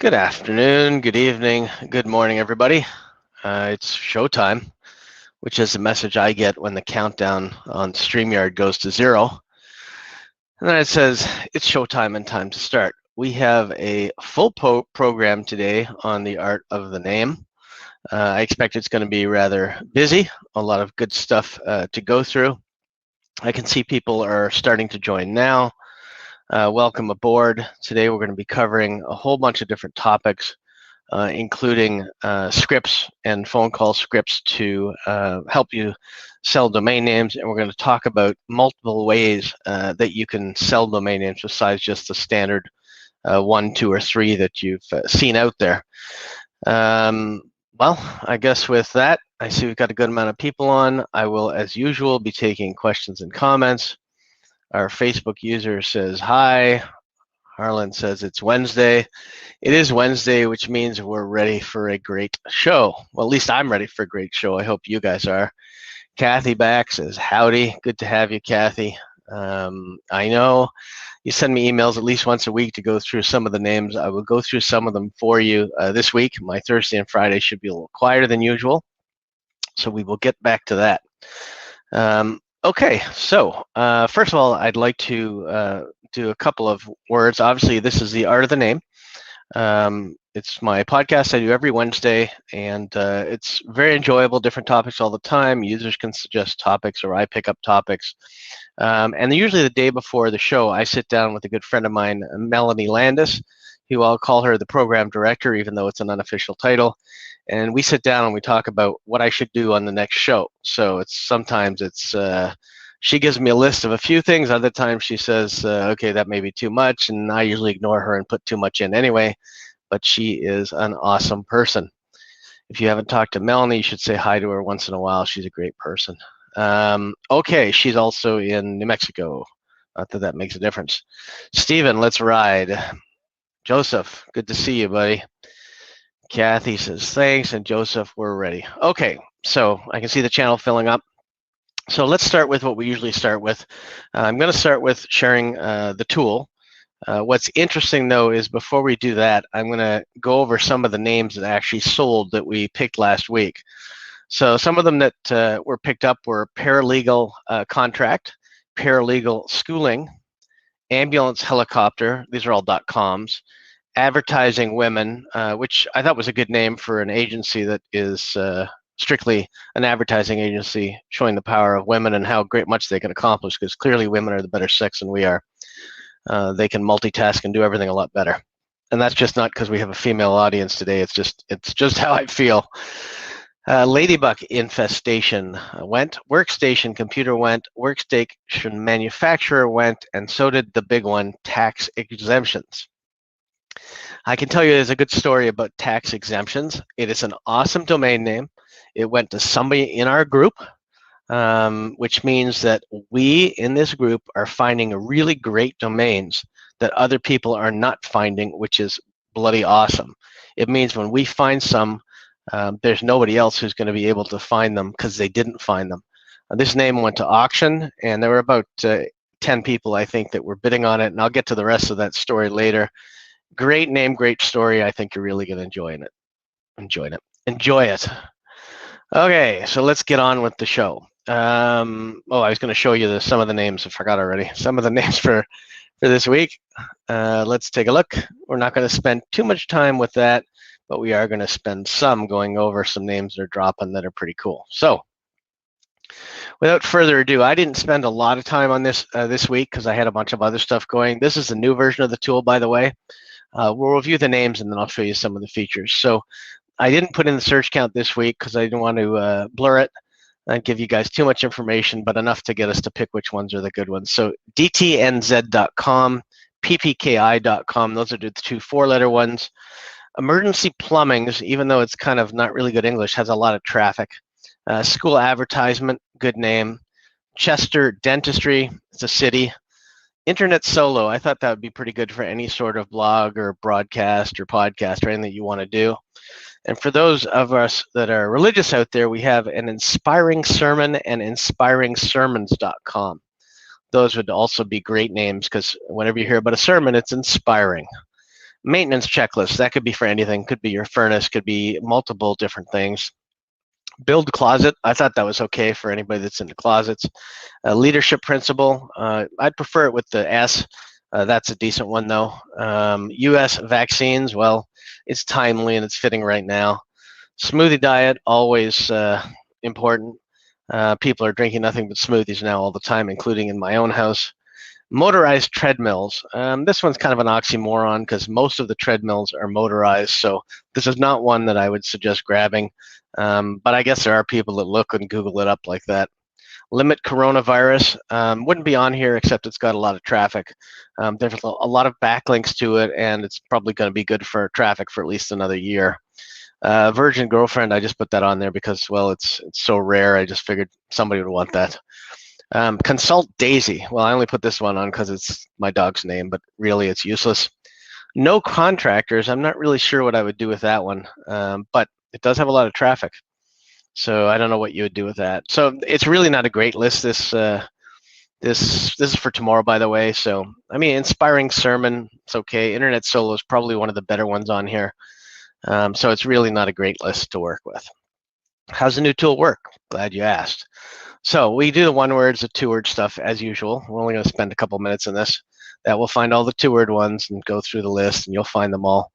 Good afternoon, good evening, good morning, everybody. It's showtime, which is the message I get when the countdown on StreamYard goes to 0. And then it says, it's showtime and time to start. We have a full program today on the art of the name. I expect it's going to be rather busy, a lot of good stuff to go through. I can see people are starting to join now. Welcome aboard. Today we're going to be covering a whole bunch of different topics, including scripts and phone call scripts to help you sell domain names. And we're going to talk about multiple ways that you can sell domain names besides just the standard 1, 2, or 3 that you've seen out there. Well, I guess with that, I see we've got a good amount of people on. I will, as usual, be taking questions and comments. Our Facebook user says hi. Harlan says it's Wednesday. It is Wednesday, which means we're ready for a great show. Well, at least I'm ready for a great show. I hope you guys are. Kathy back says howdy. Good to have you, Kathy. I know you send me emails at least once a week to go through some of the names. I will go through some of them for you this week. My Thursday and Friday should be a little quieter than usual, so we will get back to that. Okay, so first of all, I'd like to do a couple of words. Obviously, this is the art of the name. It's my podcast I do every Wednesday, and it's very enjoyable, different topics all the time. Users can suggest topics, or I pick up topics. And usually the day before the show, I sit down with a good friend of mine, Melanie Landis, who I'll call her the program director, even though it's an unofficial title. And we sit down and we talk about what I should do on the next show. So sometimes she gives me a list of a few things. Other times she says, okay, that may be too much. And I usually ignore her and put too much in anyway. But she is an awesome person. If you haven't talked to Melanie, you should say hi to her once in a while. She's a great person. Okay, she's also in New Mexico. Not that that makes a difference. Stephen, let's ride. Joseph, good to see you, buddy. Kathy says thanks, and Joseph, we're ready. Okay, so I can see the channel filling up. So let's start with what we usually start with. I'm going to start with sharing the tool. What's interesting, though, is before we do that, I'm going to go over some of the names that actually sold that we picked last week. So some of them that were picked up were paralegal contract, paralegal schooling, ambulance helicopter. These are all .coms. Advertising women, which I thought was a good name for an agency that is strictly an advertising agency, showing the power of women and how much they can accomplish, because clearly women are the better sex than we are. They can multitask and do everything a lot better. And that's just not because we have a female audience today. It's just how I feel. Ladybug infestation went, workstation computer went, workstation manufacturer went, and so did the big one, tax exemptions. I can tell you there's a good story about tax exemptions. It is an awesome domain name. It went to somebody in our group, which means that we in this group are finding really great domains that other people are not finding, which is bloody awesome. It means when we find some, there's nobody else who's going to be able to find them because they didn't find them. This name went to auction, and there were about 10 people, I think, that were bidding on it, and I'll get to the rest of that story later. Great name, great story. I think you're really going to enjoy it. Okay, so let's get on with the show. I was going to show you some of the names. I forgot already. Some of the names for this week. Let's take a look. We're not going to spend too much time with that, but we are going to spend some going over some names that are dropping that are pretty cool. So without further ado, I didn't spend a lot of time on this this week because I had a bunch of other stuff going. This is the new version of the tool, by the way. We'll review the names and then I'll show you some of the features. So I didn't put in the search count this week because I didn't want to blur it and give you guys too much information, but enough to get us to pick which ones are the good ones. So dtnz.com, ppki.com, those are the two 4-letter ones. Emergency Plumbings, even though it's kind of not really good English, has a lot of traffic. School Advertisement, good name. Chester Dentistry, it's a city. Internet Solo, I thought that would be pretty good for any sort of blog or broadcast or podcast or anything that you want to do. And for those of us that are religious out there, we have an Inspiring Sermon and inspiringsermons.com. Those would also be great names because whenever you hear about a sermon, it's inspiring. Maintenance checklist, that could be for anything. Could be your furnace, could be multiple different things. Build closet, I thought that was okay for anybody that's into closets. Leadership principle, I'd prefer it with the S. That's a decent one though. US vaccines, well, it's timely and it's fitting right now. Smoothie diet, always important. People are drinking nothing but smoothies now all the time, including in my own house. Motorized treadmills. This one's kind of an oxymoron because most of the treadmills are motorized, so this is not one that I would suggest grabbing. But I guess there are people that look and Google it up like that. Limit coronavirus. Wouldn't be on here except it's got a lot of traffic. There's a lot of backlinks to it, and it's probably going to be good for traffic for at least another year. Virgin girlfriend, I just put that on there because, well, it's so rare. I just figured somebody would want that. Consult Daisy. Well, I only put this one on because it's my dog's name, but really it's useless. No contractors. I'm not really sure what I would do with that one, but it does have a lot of traffic. So I don't know what you would do with that. So it's really not a great list. This is for tomorrow, by the way. So I mean, inspiring sermon, it's okay. Internet solo is probably one of the better ones on here. So it's really not a great list to work with. How's the new tool work? Glad you asked. So we do the one words, the two word stuff as usual. We're only going to spend a couple minutes on this. That will find all the two word ones and go through the list, and you'll find them all.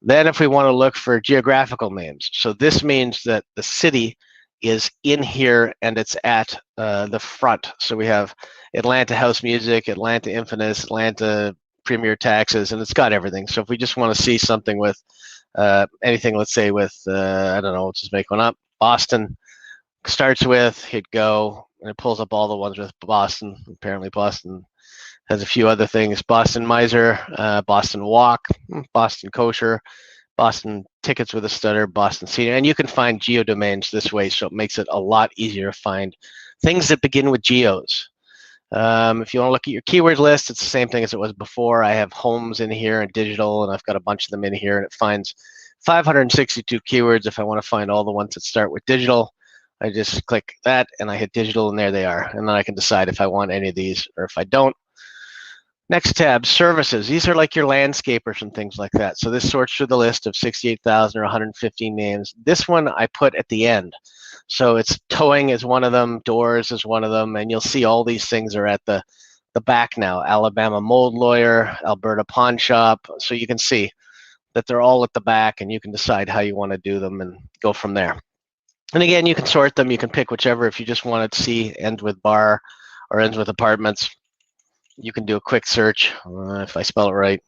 Then if we want to look for geographical names, so this means that the city is in here and it's at the front. So we have Atlanta House Music, Atlanta Infamous, Atlanta Premier Taxes, and it's got everything. So if we just want to see something with anything, let's say with, I don't know, let's just make one up, Boston, starts with, hit go, and it pulls up all the ones with Boston. Apparently Boston has a few other things. Boston Miser, Boston Walk, Boston Kosher, Boston Tickets with a Stutter, Boston Senior, and you can find geodomains this way, so it makes it a lot easier to find things that begin with geos. If you want to look at your keyword list, it's the same thing as it was before. I have homes in here and digital, and I've got a bunch of them in here, and it finds 562 keywords. If I want to find all the ones that start with digital, I just click that and I hit digital, and there they are. And then I can decide if I want any of these or if I don't. Next tab, services. These are like your landscapers and things like that. So this sorts through the list of 68,000 or 115 names. This one I put at the end. So it's towing is one of them, doors is one of them, and you'll see all these things are at the back now. Alabama Mold Lawyer, Alberta Pawn Shop. So you can see that they're all at the back, and you can decide how you want to do them and go from there. And again, you can sort them. You can pick whichever. If you just want to see ends with bar or ends with apartments, you can do a quick search, if I spell it right,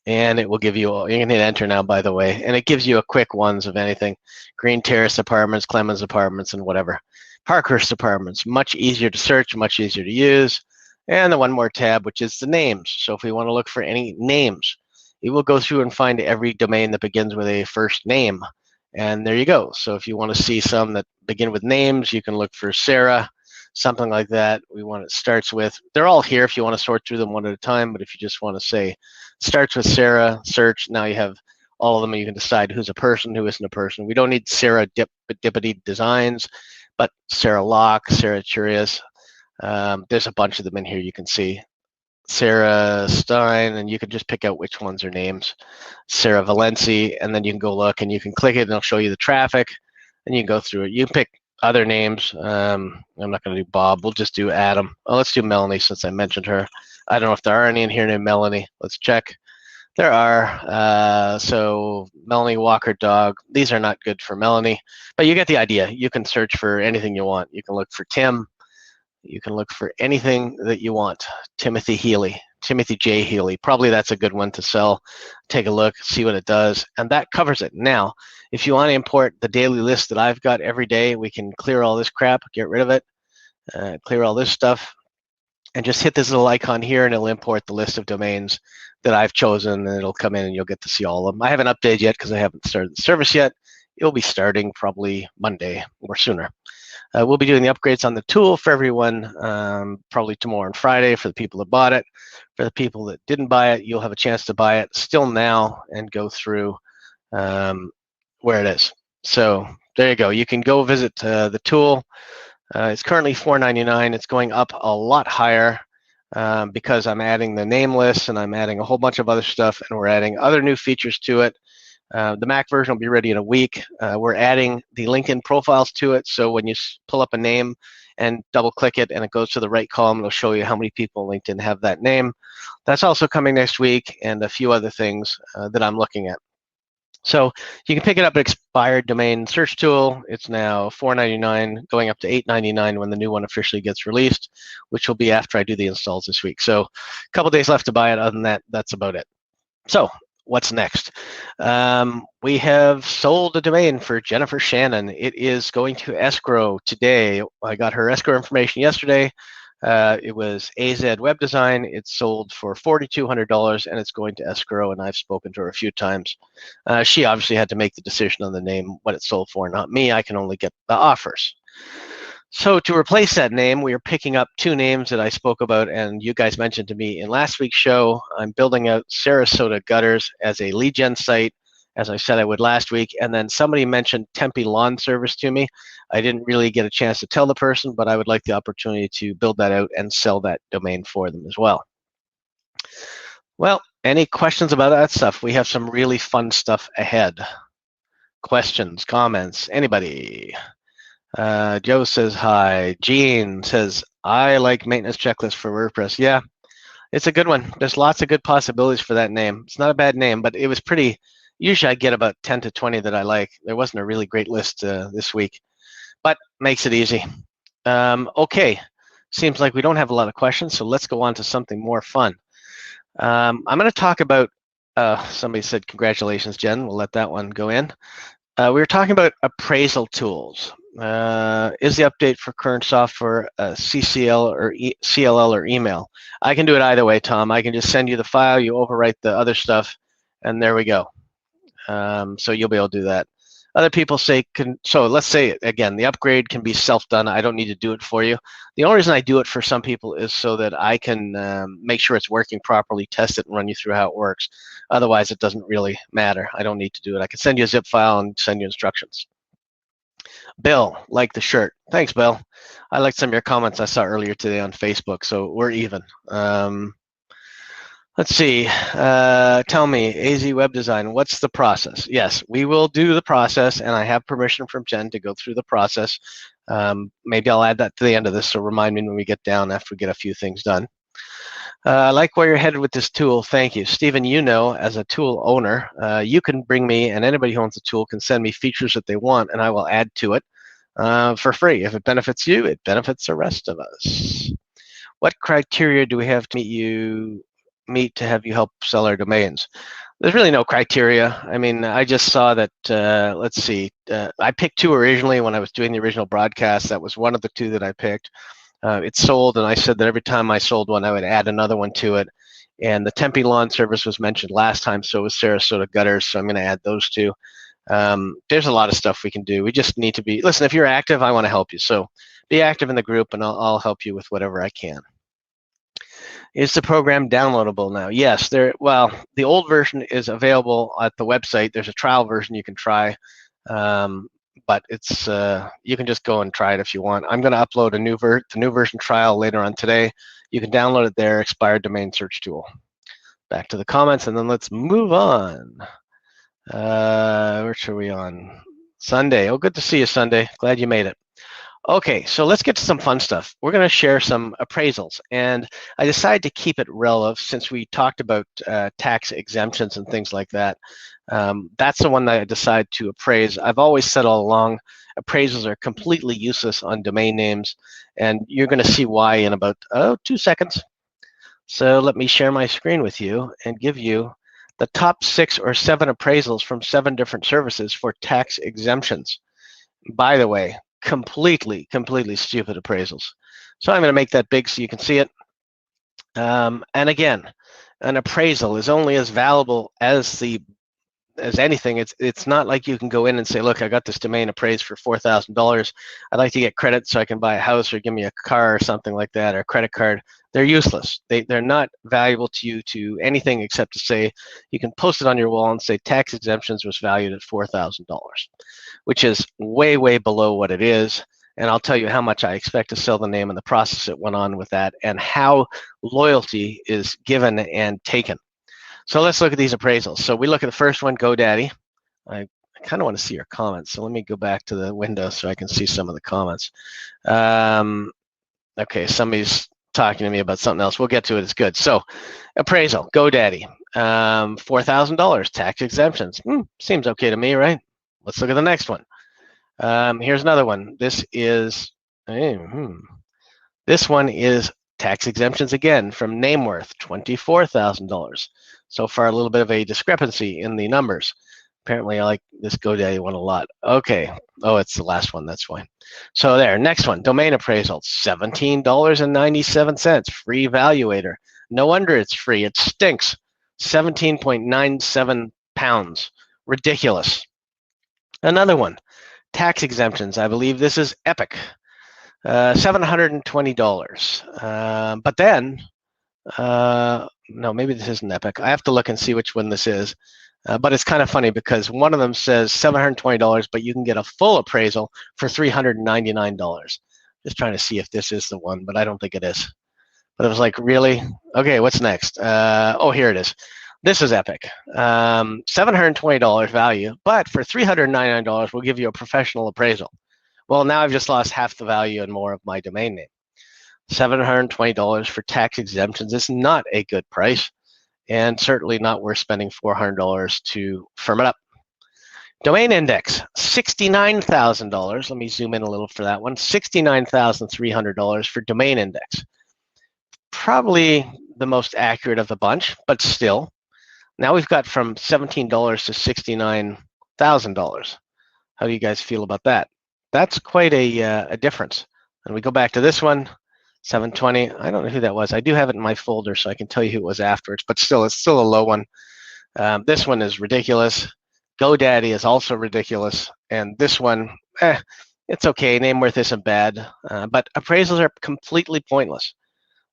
and it will give you, you can hit enter now, by the way, and it gives you a quick ones of anything. Green Terrace Apartments, Clemens Apartments, and whatever. Parkhurst Apartments, much easier to search, much easier to use. And the one more tab, which is the names. So if we want to look for any names, it will go through and find every domain that begins with a first name. And there you go. So if you want to see some that begin with names, you can look for Sarah, something like that. We want it starts with, they're all here if you want to sort through them one at a time, but if you just want to say starts with Sarah, search, now you have all of them, and you can decide who's a person, who isn't a person. We don't need Sarah Dippity Designs, but Sarah Locke, Sarah Curious. There's a bunch of them in here you can see. Sarah Stein, and you can just pick out which ones are names. Sarah Valenci, and then you can go look and you can click it and it'll show you the traffic, and you can go through it. You can pick other names. I'm not going to do Bob. We'll just do Adam. Oh, let's do Melanie since I mentioned her. I don't know if there are any in here named Melanie. Let's check. There are. So Melanie Walker Dog. These are not good for Melanie, but you get the idea. You can search for anything you want. You can look for Tim. You can look for anything that you want. Timothy Healy, Timothy J. Healy. Probably that's a good one to sell. Take a look, see what it does, and that covers it. Now, if you want to import the daily list that I've got every day, we can clear all this crap, get rid of it, clear all this stuff, and just hit this little icon here, and it'll import the list of domains that I've chosen, and it'll come in, and you'll get to see all of them. I haven't updated yet because I haven't started the service yet. It'll be starting probably Monday or sooner. We'll be doing the upgrades on the tool for everyone probably tomorrow and Friday for the people that bought it. For the people that didn't buy it, you'll have a chance to buy it still now and go through where it is. So there you go. You can go visit the tool. It's currently $4.99. It's going up a lot higher. because I'm adding the name list and I'm adding a whole bunch of other stuff, and we're adding other new features to it. The Mac version will be ready in a week. We're adding the LinkedIn profiles to it, so when you pull up a name and double click it and it goes to the right column, it'll show you how many people on LinkedIn have that name. That's also coming next week, and a few other things that I'm looking at. So you can pick it up at Expired Domain Search Tool. It's now $4.99, going up to $8.99 when the new one officially gets released, which will be after I do the installs this week. So a couple days left to buy it. Other than that, that's about it. So what's next? We have sold a domain for Jennifer Shannon. It is going to escrow today. I got her escrow information yesterday. It was AZ Web Design. It's sold for $4,200, and it's going to escrow, and I've spoken to her a few times. She obviously had to make the decision on the name, what it sold for, not me. I can only get the offers. So to replace that name, we are picking up two names that I spoke about and you guys mentioned to me in last week's show. I'm building out Sarasota Gutters as a lead gen site, as I said I would last week. And then somebody mentioned Tempe Lawn Service to me. I didn't really get a chance to tell the person, but I would like the opportunity to build that out and sell that domain for them as well. Well, any questions about that stuff? We have some really fun stuff ahead. Questions, comments, anybody? Joe says hi. Gene says, I like maintenance checklist for WordPress. Yeah, it's a good one. There's lots of good possibilities for that name. It's not a bad name, but it was pretty, usually I get about 10 to 20 that I like. There wasn't a really great list this week, but makes it easy. Okay, seems like we don't have a lot of questions, so let's go on to something more fun. I'm going to talk about, somebody said, congratulations, Jen. We'll let that one go in. We were talking about appraisal tools. Is the update for current software CCL or CLL or email? I can do it either way, Tom. I can just send you the file, you overwrite the other stuff, and there we go. So you'll be able to do that. Other people say, so let's say, again, the upgrade can be self-done. I don't need to do it for you. The only reason I do it for some people is so that I can make sure it's working properly, test it, and run you through how it works. Otherwise, it doesn't really matter. I don't need to do it. I can send you a zip file and send you instructions. Bill, like the shirt. Thanks, Bill. I liked some of your comments I saw earlier today on Facebook, so we're even. Let's see. Tell me, AZ Web Design, what's the process? Yes, we will do the process, and I have permission from Jen to go through the process. Maybe I'll add that to the end of this, so remind me when we get down after we get a few things done. I like where you're headed with this tool. Thank you. Stephen, you know, as a tool owner, you can bring me, and anybody who owns a tool can send me features that they want, and I will add to it for free. If it benefits you, it benefits the rest of us. What criteria do we have to meet to have you help sell our domains? There's really no criteria. I mean, I just saw that, let's see, I picked two originally when I was doing the original broadcast. That was one of the two that I picked. It sold, and I said that every time I sold one, I would add another one to it. And the Tempe Lawn Service was mentioned last time, so was Sarasota Gutters, so I'm going to add those two. There's a lot of stuff we can do. We just need to be, listen, if you're active, I want to help you. So be active in the group, and I'll help you with whatever I can. Is the program downloadable now? Yes, well, the old version is available at the website. There's a trial version you can try. But it's you can just go and try it if you want. I'm going to upload the new version trial later on today. You can download it there, Expired Domain Search Tool. Back to the comments, and then let's move on. Which are we on? Sunday. Oh, good to see you, Sunday. Glad you made it. Okay, so let's get to some fun stuff. We're going to share some appraisals, and I decided to keep it relative since we talked about tax exemptions and things like that. That's the one that I decided to appraise. I've always said all along, appraisals are completely useless on domain names, and you're going to see why in about 2 seconds. So let me share my screen with you and give you the top 6 or 7 appraisals from 7 different services for tax exemptions. By the way, completely stupid appraisals. So I'm going to make that big so you can see it. And again, an appraisal is only as valuable as anything. It's not like you can go in and say, look, I got this domain appraised for $4,000. I'd like to get credit so I can buy a house or give me a car or something like that, or a credit card. They're useless. They're not valuable to you to anything except to say you can post it on your wall and say tax exemptions was valued at $4,000, which is way below what it is. and I'll tell you how much I expect to sell the name and the process that went on with that, and how loyalty is given and taken. So let's look at these appraisals. So we look at the first one, GoDaddy. I kind of want to see your comments, so let me go back to the window so I can see some of the comments. Okay, somebody's talking to me about something else. We'll get to it. It's good. So appraisal, GoDaddy, $4,000, tax exemptions. Seems okay to me, right? Let's look at the next one. Here's another one. This one is tax exemptions again from Nameworth, $24,000. So far, a little bit of a discrepancy in the numbers. Apparently, I like this GoDaddy one a lot. Okay. Oh, it's the last one. That's why. So there. Next one, domain appraisal, $17.97. Free valuator. No wonder it's free. It stinks. 17.97 pounds. Ridiculous. Another one, tax exemptions. I believe this is Epic. $720. But then, no, maybe this isn't Epic. I have to look and see which one this is. But it's kind of funny because one of them says $720, but you can get a full appraisal for $399. Just trying to see if this is the one, but I don't think it is. But it was like, really? Okay, what's next? Oh, here it is. This is Epic. $720 value, but for $399, we'll give you a professional appraisal. Well, now I've just lost half the value and more of my domain name. $720 for tax exemptions is not a good price, and certainly not worth spending $400 to firm it up. Domain index, $69,000. Let me zoom in a little for that one. $69,300 for domain index. Probably the most accurate of the bunch, but still. Now we've got from $17 to $69,000. How do you guys feel about that? That's quite a difference. And we go back to this one, $720. I don't know who that was. I do have it in my folder, so I can tell you who it was afterwards, but still, it's still a low one. This one is ridiculous. GoDaddy is also ridiculous. And this one, it's okay. Nameworth isn't bad, but appraisals are completely pointless.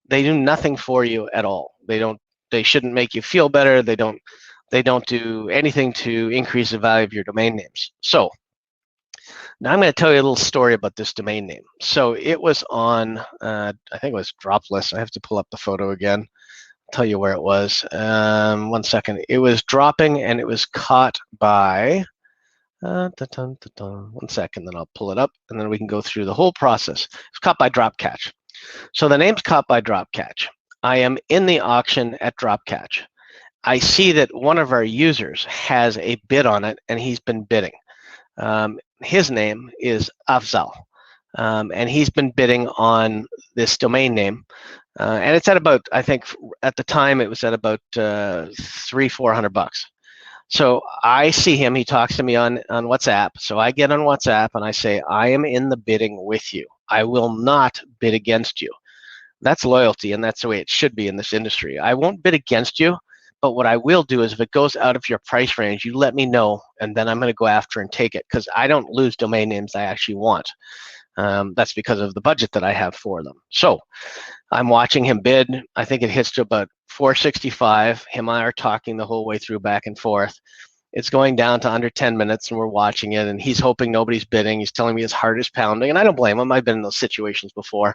They do nothing for you at all. They shouldn't make you feel better. They don't do anything to increase the value of your domain names. So now I'm going to tell you a little story about this domain name. So it was on, I think it was Dropless. I have to pull up the photo again. I'll tell you where it was. 1 second. It was dropping and it was caught by, 1 second, then I'll pull it up and then we can go through the whole process. It's caught by Dropcatch. So the name's caught by Dropcatch. I am in the auction at Dropcatch. I see that one of our users has a bid on it and he's been bidding. His name is Afzal, and he's been bidding on this domain name, and it's at about, I think at the time it was at about $300-400. So I see him, he talks to me on WhatsApp, so I get on WhatsApp and I say, I am in the bidding with you. I will not bid against you. That's loyalty, and that's the way it should be in this industry. I won't bid against you, but what I will do is if it goes out of your price range, you let me know, and then I'm going to go after and take it, because I don't lose domain names I actually want. That's because of the budget that I have for them. So I'm watching him bid. I think it hits to about $465. Him and I are talking the whole way through back and forth. It's going down to under 10 minutes, and we're watching it, and he's hoping nobody's bidding. He's telling me his heart is pounding, and I don't blame him. I've been in those situations before.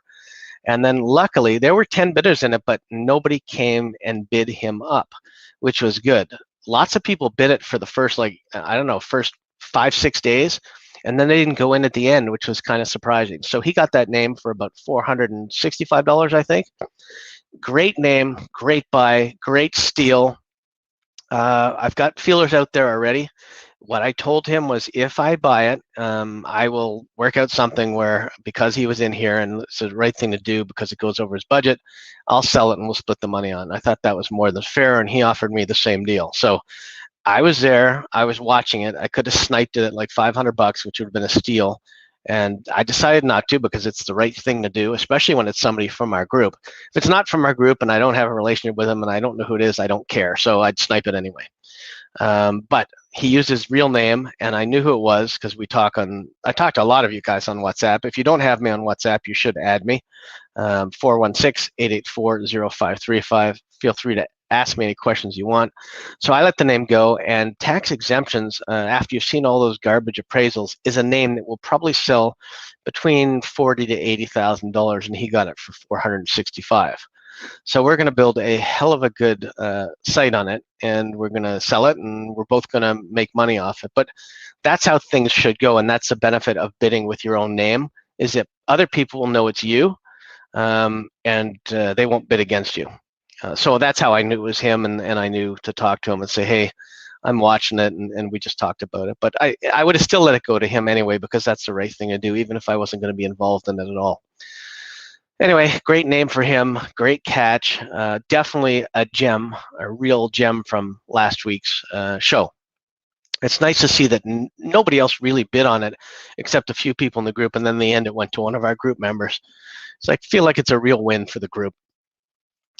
And then luckily, there were 10 bidders in it, but nobody came and bid him up, which was good. Lots of people bid it for the first, first 5-6 days, and then they didn't go in at the end, which was kind of surprising. So he got that name for about $465, I think. Great name, great buy, great steal. I've got feelers out there already. What I told him was, if I buy it, I will work out something where, because he was in here and it's the right thing to do because it goes over his budget, I'll sell it and we'll split the money on. I thought that was more than fair, and he offered me the same deal. So I was there, I was watching it. I could have sniped it at like $500, which would have been a steal. And I decided not to, because it's the right thing to do, especially when it's somebody from our group. If it's not from our group and I don't have a relationship with him and I don't know who it is, I don't care. So I'd snipe it anyway. But he used his real name, and I knew who it was because I talked to a lot of you guys on WhatsApp. If you don't have me on WhatsApp, you should add me. 416-884-0535. Feel free to ask me any questions you want. So I let the name go, and tax exemptions, after you've seen all those garbage appraisals, is a name that will probably sell between $40,000 to $80,000, and he got it for $465,000. So we're going to build a hell of a good site on it, and we're going to sell it, and we're both going to make money off it. But that's how things should go, and that's the benefit of bidding with your own name, is that other people will know it's you, and they won't bid against you. So that's how I knew it was him, and I knew to talk to him and say, hey, I'm watching it, and we just talked about it. But I would have still let it go to him anyway, because that's the right thing to do, even if I wasn't going to be involved in it at all. Anyway, great name for him, great catch. Definitely a gem, a real gem from last week's show. It's nice to see that nobody else really bid on it except a few people in the group, and then in the end it went to one of our group members. So I feel like it's a real win for the group.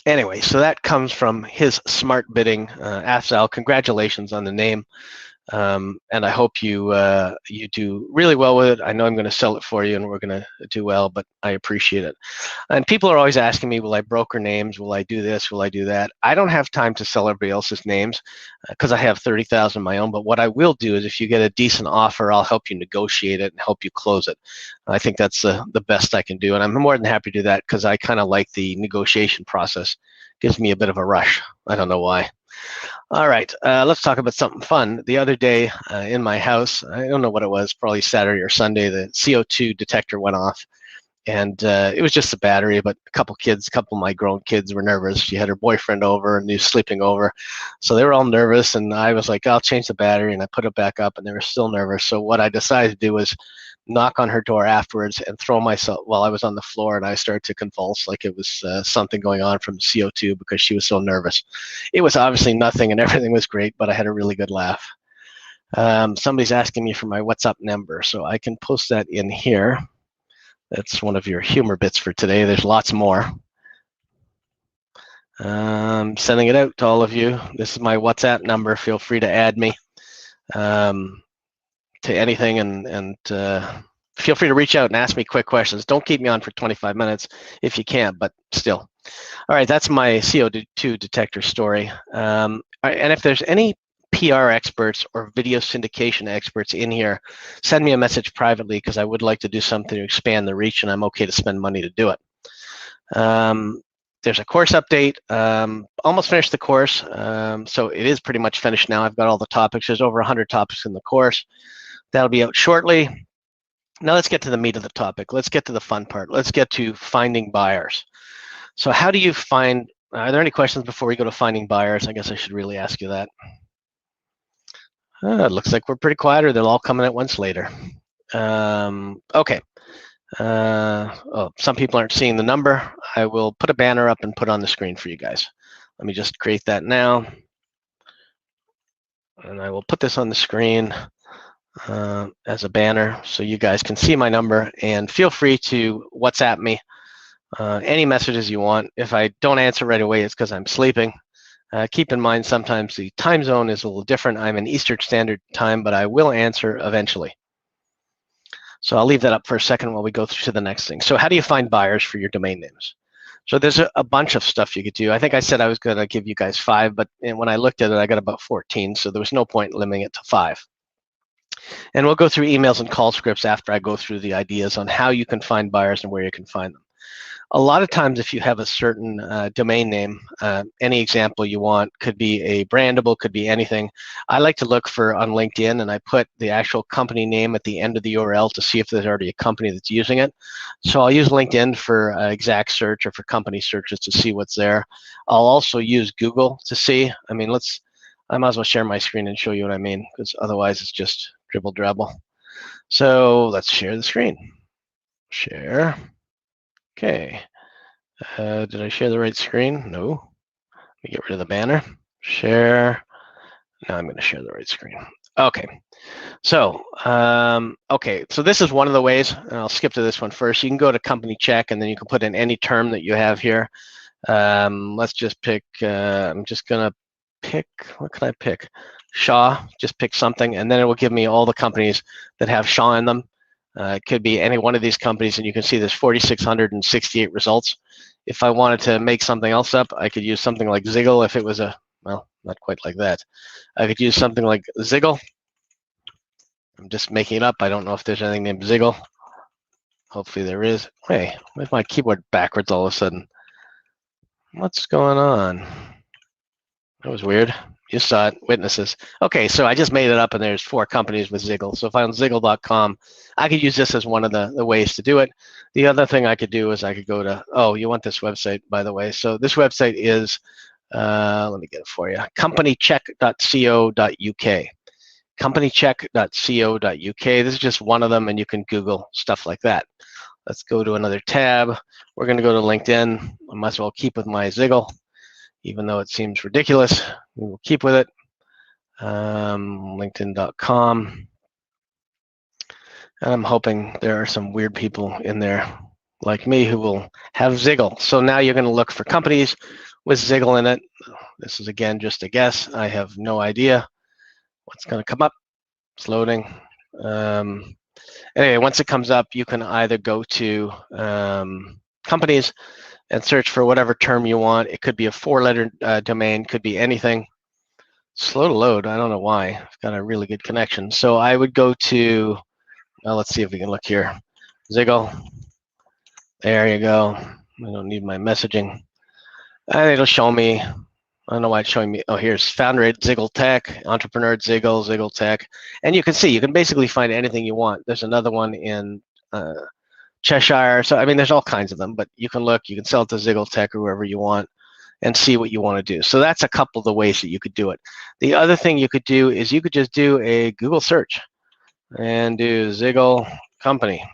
Anyway, so that comes from his smart bidding. Afzal, congratulations on the name. And I hope you you do really well with it. I know I'm going to sell it for you, and we're going to do well, but I appreciate it. And people are always asking me, will I broker names? Will I do this? Will I do that? I don't have time to sell everybody else's names because I have 30,000 of my own. But what I will do is, if you get a decent offer, I'll help you negotiate it and help you close it. I think that's the best I can do, and I'm more than happy to do that because I kind of like the negotiation process. It gives me a bit of a rush. I don't know why. All right, let's talk about something fun. The other day in my house, I don't know what it was, probably Saturday or Sunday, the CO2 detector went off. And it was just the battery, but a couple of my grown kids were nervous. She had her boyfriend over and he was sleeping over. So they were all nervous, and I was like, I'll change the battery, and I put it back up, and they were still nervous. So what I decided to do was knock on her door afterwards and throw myself while I was on the floor, and I started to convulse like it was something going on from CO2 because she was so nervous. It was obviously nothing, and everything was great, but I had a really good laugh. Somebody's asking me for my WhatsApp number, so I can post that in here. That's one of your humor bits for today. There's lots more. Sending it out to all of you. This is my WhatsApp number. Feel free to add me to anything, and feel free to reach out and ask me quick questions. Don't keep me on for 25 minutes if you can't, but still. All right, that's my CO2 detector story. All right, and if there's any PR experts or video syndication experts in here, send me a message privately, because I would like to do something to expand the reach, and I'm okay to spend money to do it. There's a course update. Almost finished the course, so it is pretty much finished now. I've got all the topics. There's over 100 topics in the course. That'll be out shortly. Now let's get to the meat of the topic. Let's get to the fun part. Let's get to finding buyers. So how do you find, are there any questions before we go to finding buyers? I guess I should really ask you that. It looks like we're pretty quiet, or they'll all come in at once later. Okay. Oh, some people aren't seeing the number. I will put a banner up and put on the screen for you guys. Let me just create that now. And I will put this on the screen as a banner so you guys can see my number, and feel free to WhatsApp me any messages you want. If I don't answer right away, it's because I'm sleeping. Keep in mind, sometimes the time zone is a little different. I'm in Eastern Standard Time, but I will answer eventually. So I'll leave that up for a second while we go to the next thing. So how do you find buyers for your domain names? So there's a bunch of stuff you could do. I think I said I was going to give you guys 5, but when I looked at it, I got about 14. So there was no point limiting it to 5. And we'll go through emails and call scripts after I go through the ideas on how you can find buyers and where you can find them. A lot of times, if you have a certain domain name, any example you want, could be a brandable, could be anything. I like to look for on LinkedIn, and I put the actual company name at the end of the URL to see if there's already a company that's using it. So I'll use LinkedIn for exact search or for company searches to see what's there. I'll also use Google to see. I mean, I might as well share my screen and show you what I mean, because otherwise it's just dribble drabble. So let's share the screen. Share. Okay, did I share the right screen? No. Let me get rid of the banner. Share. Now I'm going to share the right screen. Okay, so so this is one of the ways, and I'll skip to this one first. You can go to company check, and then you can put in any term that you have here. Let's just pick, I'm just going to pick, what can I pick? Shaw, just pick something, and then it will give me all the companies that have Shaw in them. It could be any one of these companies, and you can see there's 4,668 results. If I wanted to make something else up, I could use something like Ziggle if it was a, well, not quite like that. I could use something like Ziggle. I'm just making it up. I don't know if there's anything named Ziggle. Hopefully there is. Hey, where's my keyboard backwards all of a sudden? What's going on? That was weird. You saw it, witnesses. Okay, so I just made it up, and there's 4 companies with Ziggle. So if I'm on Ziggle.com, I could use this as one of the ways to do it. The other thing I could do is I could go to, oh, you want this website, by the way. So this website is, let me get it for you, companycheck.co.uk. companycheck.co.uk. This is just one of them, and you can Google stuff like that. Let's go to another tab. We're going to go to LinkedIn. I might as well keep with my Ziggle, even though it seems ridiculous. We will keep with it. LinkedIn.com. And I'm hoping there are some weird people in there like me who will have Ziggle. So now you're going to look for companies with Ziggle in it. This is, again, just a guess. I have no idea what's going to come up. It's loading. Anyway, once it comes up, you can either go to companies and search for whatever term you want. It could be a 4-letter domain, could be anything. Slow to load. I don't know why. I've got a really good connection. So I would go to, well, let's see if we can look here. Ziggle. There you go. I don't need my messaging. And it'll show me, I don't know why it's showing me. Oh, here's founder at Ziggle Tech, entrepreneur at Ziggle, Ziggle Tech. And you can see, you can basically find anything you want. There's another one in Cheshire. So, I mean, there's all kinds of them, but you can look, you can sell it to Ziggle Tech or whoever you want and see what you want to do. So that's a couple of the ways that you could do it. The other thing you could do is you could just do a Google search and do Ziggle company.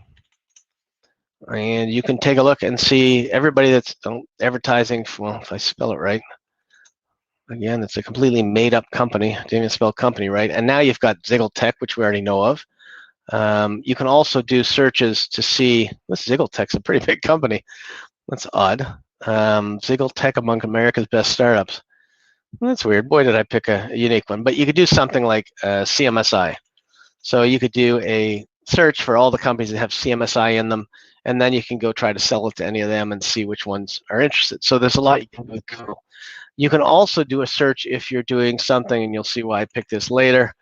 And you can take a look and see everybody that's advertising, well, if I spell it right, again, it's a completely made up company. Didn't even spell company right. And now you've got Ziggle Tech, which we already know of. You can also do searches to see, this Ziggle Tech's a pretty big company. That's odd. Ziggle Tech among America's best startups. Well, that's weird. Boy, did I pick a unique one. But you could do something like CMSI. So you could do a search for all the companies that have CMSI in them, and then you can go try to sell it to any of them and see which ones are interested. So there's a lot you can do with Google. You can also do a search if you're doing something, and you'll see why I picked this later.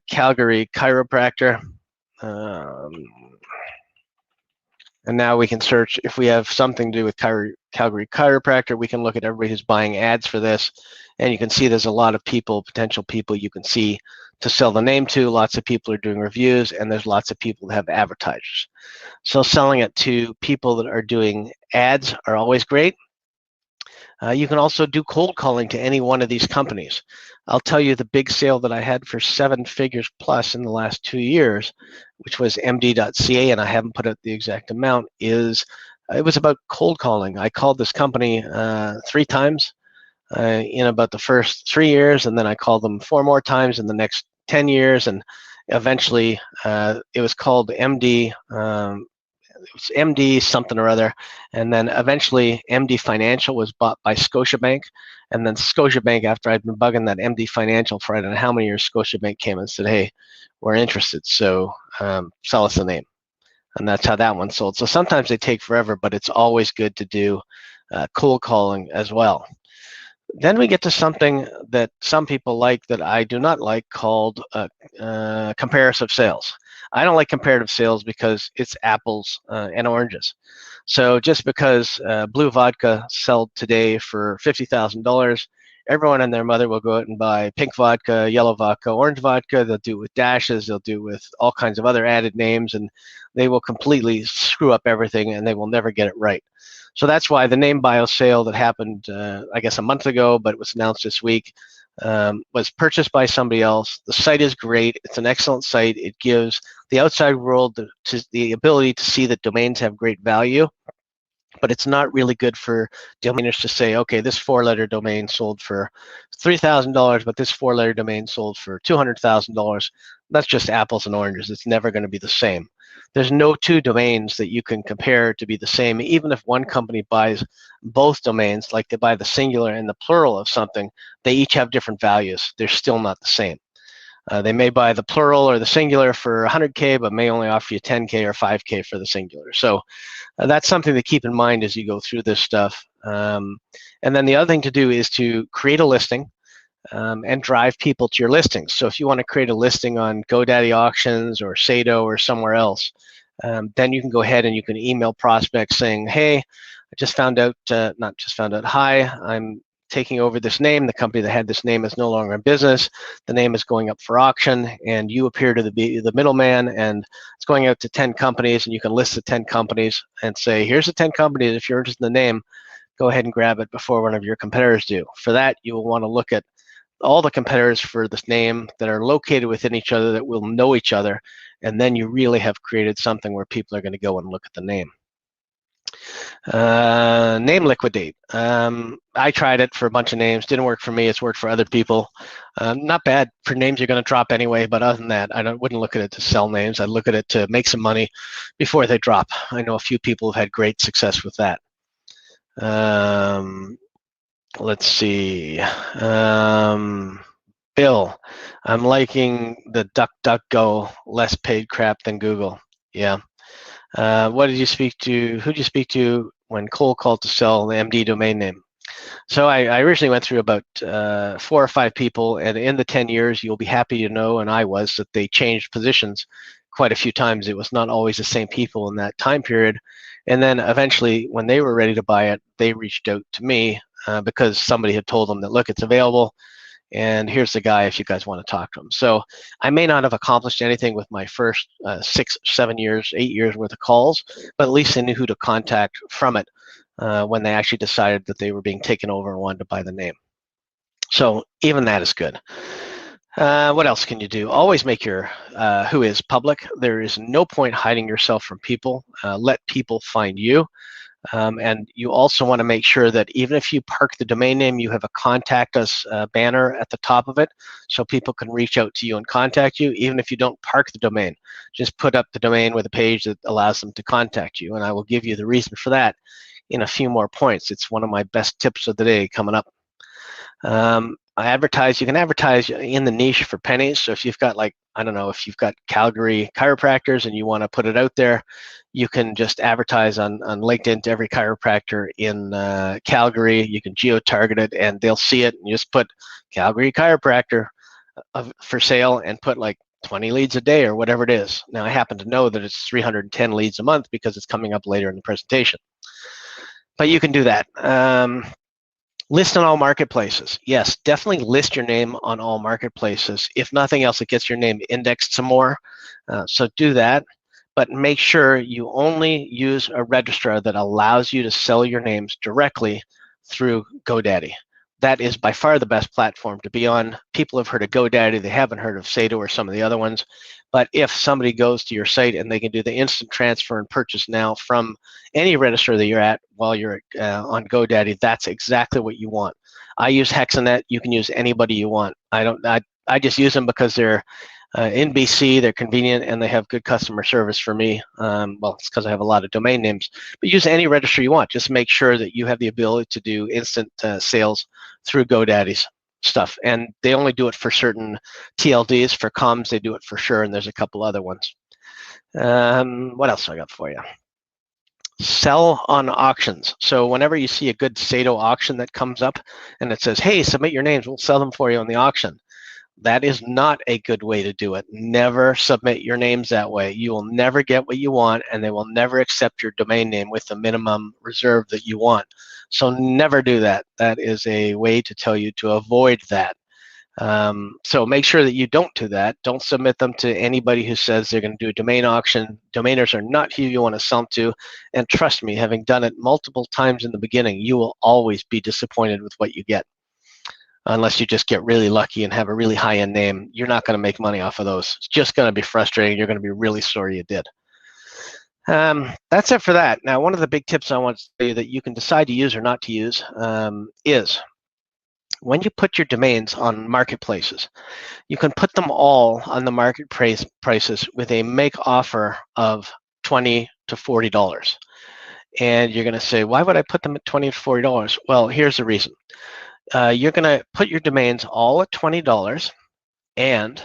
Calgary chiropractor. And now we can search, if we have something to do with Calgary chiropractor, we can look at everybody who's buying ads for this. And you can see there's a lot of people, potential people you can see to sell the name to. Lots of people are doing reviews, and there's lots of people that have advertisers. So selling it to people that are doing ads are always great. You can also do cold calling to any one of these companies. I'll tell you the big sale that I had for 7 figures plus in the last 2 years, which was MD.ca, and I haven't put out the exact amount, it was about cold calling. I called this company 3 times in about the first 3 years, and then I called them 4 more times in the next 10 years, and eventually it was called MD. It was MD something or other, and then eventually MD Financial was bought by Scotiabank, and then Scotiabank, after I'd been bugging that MD Financial for I don't know how many years, Scotiabank came and said, hey, we're interested, so sell us the name. And that's how that one sold. So sometimes they take forever, but it's always good to do cold calling as well. Then we get to something that some people like that I do not like, called comparative sales. I don't like comparative sales because it's apples and oranges. So just because blue vodka sold today for $50,000, everyone and their mother will go out and buy pink vodka, yellow vodka, orange vodka. They'll do it with dashes. They'll do it with all kinds of other added names, and they will completely screw up everything, and they will never get it right. So that's why the name bio sale that happened, I guess, a month ago, but it was announced this week, was purchased by somebody else. The site is great. It's an excellent site. It gives the outside world the ability to see that domains have great value, but it's not really good for domainers to say, okay, this 4-letter domain sold for $3,000, but this 4-letter domain sold for $200,000. That's just apples and oranges. It's never going to be the same. There's no 2 domains that you can compare to be the same. Even if one company buys both domains, like they buy the singular and the plural of something, they each have different values. They're still not the same. They may buy the plural or the singular for 100K, but may only offer you 10K or 5K for the singular. So that's something to keep in mind as you go through this stuff. And then the other thing to do is to create a listing and drive people to your listings. So if you want to create a listing on GoDaddy Auctions or Sado or somewhere else, then you can go ahead and you can email prospects saying, hey, I just found out, not just found out, hi, I'm taking over this name. The company that had this name is no longer in business. The name is going up for auction, and you appear to be the middleman, and it's going out to 10 companies, and you can list the 10 companies and say, here's the 10 companies. If you're interested in the name, go ahead and grab it before one of your competitors do. For that, you will want to look at all the competitors for this name that are located within each other that will know each other, and then you really have created something where people are going to go and look at the name. Name liquidate. I tried it for a bunch of names. Didn't work for me. It's worked for other people. Not bad for names you're going to drop anyway, but other than that, wouldn't look at it to sell names. I'd look at it to make some money before they drop. I know a few people have had great success with that. Let's see. Bill, I'm liking the DuckDuckGo, less paid crap than Google. Yeah. What did you speak to? Who did you speak to when cold called to sell the MD domain name? So I originally went through about 4 or 5 people, and in the 10 years, you'll be happy to know, and I was, that they changed positions quite a few times. It was not always the same people in that time period. And then eventually, when they were ready to buy it, they reached out to me because somebody had told them that, look, it's available, and here's the guy if you guys want to talk to him. So I may not have accomplished anything with my first 6, 7 years, 8 years worth of calls, but at least I knew who to contact from it when they actually decided that they were being taken over and wanted to buy the name. So even that is good. What else can you do? Always make your who is public. There is no point hiding yourself from people. Let people find you. And you also want to make sure that even if you park the domain name, you have a contact us banner at the top of it so people can reach out to you and contact you. Even if you don't park the domain, just put up the domain with a page that allows them to contact you. And I will give you the reason for that in a few more points. It's one of my best tips of the day coming up. You can advertise in the niche for pennies. So if you've got, like, I don't know, if you've got Calgary chiropractors and you want to put it out there, you can just advertise on LinkedIn to every chiropractor in Calgary. You can geo-target it and they'll see it, and you just put Calgary chiropractor for sale and put like 20 leads a day or whatever it is. Now, I happen to know that it's 310 leads a month because it's coming up later in the presentation. But you can do that. List on all marketplaces. Yes, definitely list your name on all marketplaces. If nothing else, it gets your name indexed some more. So do that, but make sure you only use a registrar that allows you to sell your names directly through GoDaddy. That is by far the best platform to be on. People have heard of GoDaddy. They haven't heard of Sado or some of the other ones. But if somebody goes to your site and they can do the instant transfer and purchase now from any registrar that you're at while you're on GoDaddy, that's exactly what you want. I use Hexanet. You can use anybody you want. I just use them because they're in BC, they're convenient, and they have good customer service for me. Well, it's because I have a lot of domain names. But use any registry you want. Just make sure that you have the ability to do instant sales through GoDaddy's stuff. And they only do it for certain TLDs. For comms, they do it for sure, and there's a couple other ones. What else do I got for you? Sell on auctions. So whenever you see a good Sado auction that comes up and it says, hey, submit your names, we'll sell them for you on the auction. That is not a good way to do it. Never submit your names that way. You will never get what you want, and they will never accept your domain name with the minimum reserve that you want. So never do that. That is a way to tell you to avoid that. So make sure that you don't do that. Don't submit them to anybody who says they're going to do a domain auction. Domainers are not who you want to sell to. And trust me, having done it multiple times in the beginning, you will always be disappointed with what you get. Unless you just get really lucky and have a really high-end name, you're not going to make money off of those. It's just going to be frustrating. You're going to be really sorry you did. That's it for that. Now, one of the big tips I want to say that you can decide to use or not to use is when you put your domains on marketplaces, you can put them all on the market prices with a make offer of $20 to $40. And you're going to say, why would I put them at $20 to $40? Well, here's the reason. You're going to put your domains all at $20, And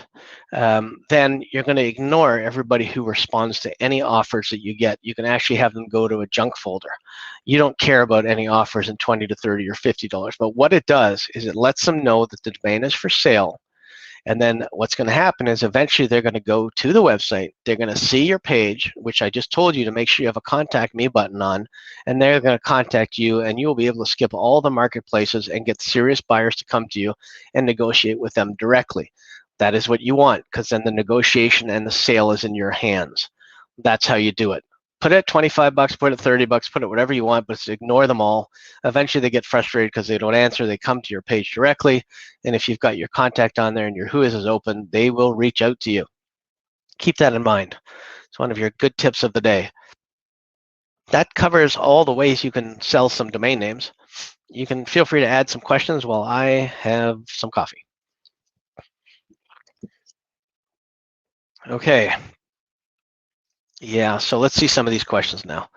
then you're going to ignore everybody who responds to any offers that you get. You can actually have them go to a junk folder. You don't care about any offers in $20 to $30 or $50, but what it does is it lets them know that the domain is for sale. And then what's going to happen is eventually they're going to go to the website. They're going to see your page, which I just told you to make sure you have a contact me button on, and they're going to contact you, and you will be able to skip all the marketplaces and get serious buyers to come to you and negotiate with them directly. That is what you want, because then the negotiation and the sale is in your hands. That's how you do it. Put it at 25 bucks, put it at 30 bucks, put it whatever you want, but ignore them all. Eventually they get frustrated because they don't answer. They come to your page directly. And if you've got your contact on there and your who is open, they will reach out to you. Keep that in mind. It's one of your good tips of the day. That covers all the ways you can sell some domain names. You can feel free to add some questions while I have some coffee. Okay. Yeah, so let's see some of these questions now.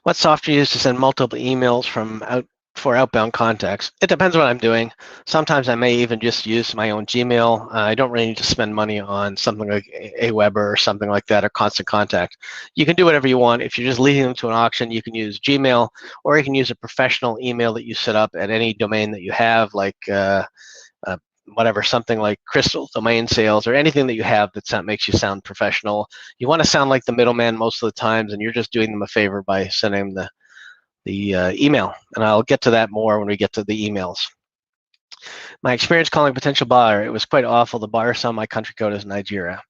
What software you use to send multiple emails for outbound contacts? It depends what I'm doing. Sometimes I may even just use my own Gmail. I don't really need to spend money on something like Aweber or something like that, or Constant Contact. You can do whatever you want. If you're just leading them to an auction, you can use Gmail, or you can use a professional email that you set up at any domain that you have, like whatever, something like Crystal Domain Sales, or anything that you have that makes you sound professional. You want to sound like the middleman most of the times, and you're just doing them a favor by sending them the email. And I'll get to that more when we get to the emails. My experience calling a potential buyer, it was quite awful. The buyer saw my country code as Nigeria.